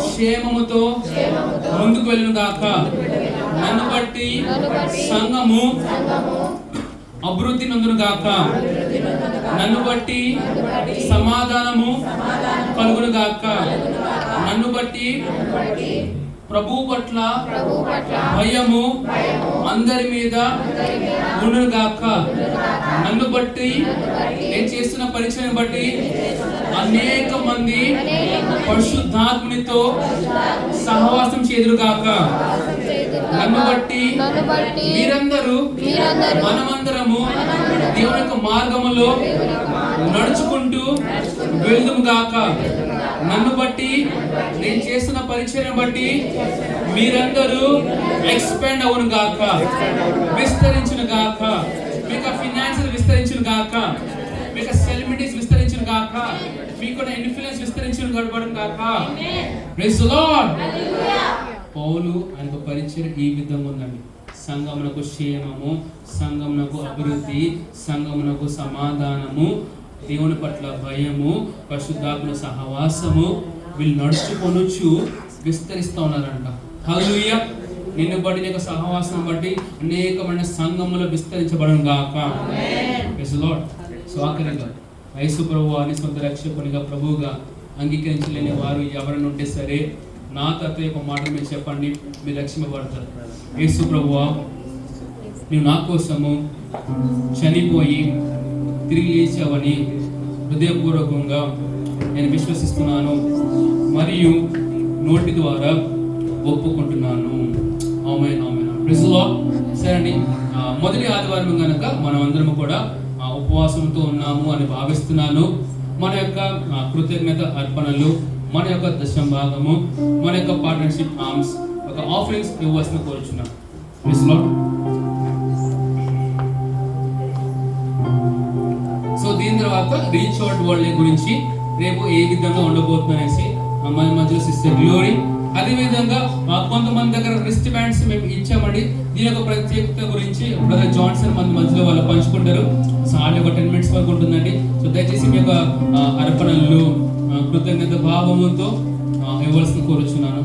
క్షేమముతో ముందుకు వెళ్ళునుగాక. నన్ను బట్టి సంఘము అభివృద్ధి నందునుగాక. నన్ను బట్టి సమాధానము కలుగునుగాక. నన్ను బట్టి ప్రభు పట్ల భయము అందరి మీద ఉండునుగాక. నన్ను బట్టి నేను చేస్తున్న పరిచయం బట్టి అనేక మంది పరిశుద్ధాత్మునితో సహవాసం చేదురుగాక. నన్ను బట్టి మీరందరూ మనమందరము దేవుని యొక్క మార్గములో నడుచుకుంటూ వెళ్దుముగాక. నన్ను బట్టి నేను చేస్తున్న పరిచయం బట్టి మీరందరూ ఎక్స్పాండ్ అవును గాక, విస్తరించును గాక. మీకు ఫినాన్షియల్ విస్తరించును గాక, మీకు సెలబ్రిటీస్ విస్తరించును గాక, మీకు ఇన్ఫ్లుయెన్స్ విస్తరించును గాక. Praise the Lord. పౌలు ఆయన పరిచయం ఈ విధంగా ఉందండి. సంఘమునకు క్షేమము, సంఘమునకు అభివృద్ధి, సంఘమునకు సమాధానము, దేవుని పట్ల భయము, పరిశుద్ధాత్మ సహవాసము, వీళ్ళు నడుచుకొనుచు విస్తరిస్తూ ఉన్నారంట. హల్లెలూయా. నిన్ను బట్టి నీకు సహవాసం బట్టి అనేకమైన సంఘములు విస్తరించబడును గాక. Praise the lord. సో ఆఖరిగా యేసు ప్రభువాని సొంత రక్షకునిగా ప్రభువుగా అంగీకరించలేని వారు ఎవరైనా ఉంటే సరే, నా తత్వ యొక్క మాట మీరు చెప్పండి, మీరు రక్షింపబడతారు. యేసు ప్రభువా, నీవు నా కోసము చనిపోయి తిరిగి లేచావని హృదయపూర్వకంగా నేను విశ్వసిస్తున్నాను మరియు నోటి ద్వారా ఒప్పుకుంటున్నాను. ఆమేన్, ఆమేన్. Praise the Lord. సరే అండి, మొదటి ఆదివారం కనుక మనం అందరం కూడా ఉపవాసంతో ఉన్నాము అని భావిస్తున్నాను. మన యొక్క కృతజ్ఞత అర్పణలు, మన యొక్క దశమ భాగము, మన యొక్క పార్ట్నర్షిప్ ఆర్మ్స్ ఒక ఆఫరింగ్స్ ఇవ్వాల్సిన కోరుచున్నాం. Praise the lord. సో దీని తర్వాత రీచ్ అవుట్ వరల్డ్ గురించి రేపు ఏ విధంగా ఉండబోతుందనేసి మన మధ్యలో సిస్టర్ గ్లోరీ, అదేవిధంగా కొంతమంది దగ్గర రిస్ట్ బ్యాండ్స్ మేము ఇచ్చామండి. దీని యొక్క ప్రత్యేకత గురించి బ్రదర్ జాన్సన్ మన మధ్యలో వాళ్ళు పంచుకుంటారు. సో ఆల్రెడీ ఒక 10 minutes వరకు ఉంటుందండి. సో దయచేసి మీ యొక్క అర్పణలు కృతజ్ఞత భావముతో ఇవ్వాల్సిన కోరుచున్నాను.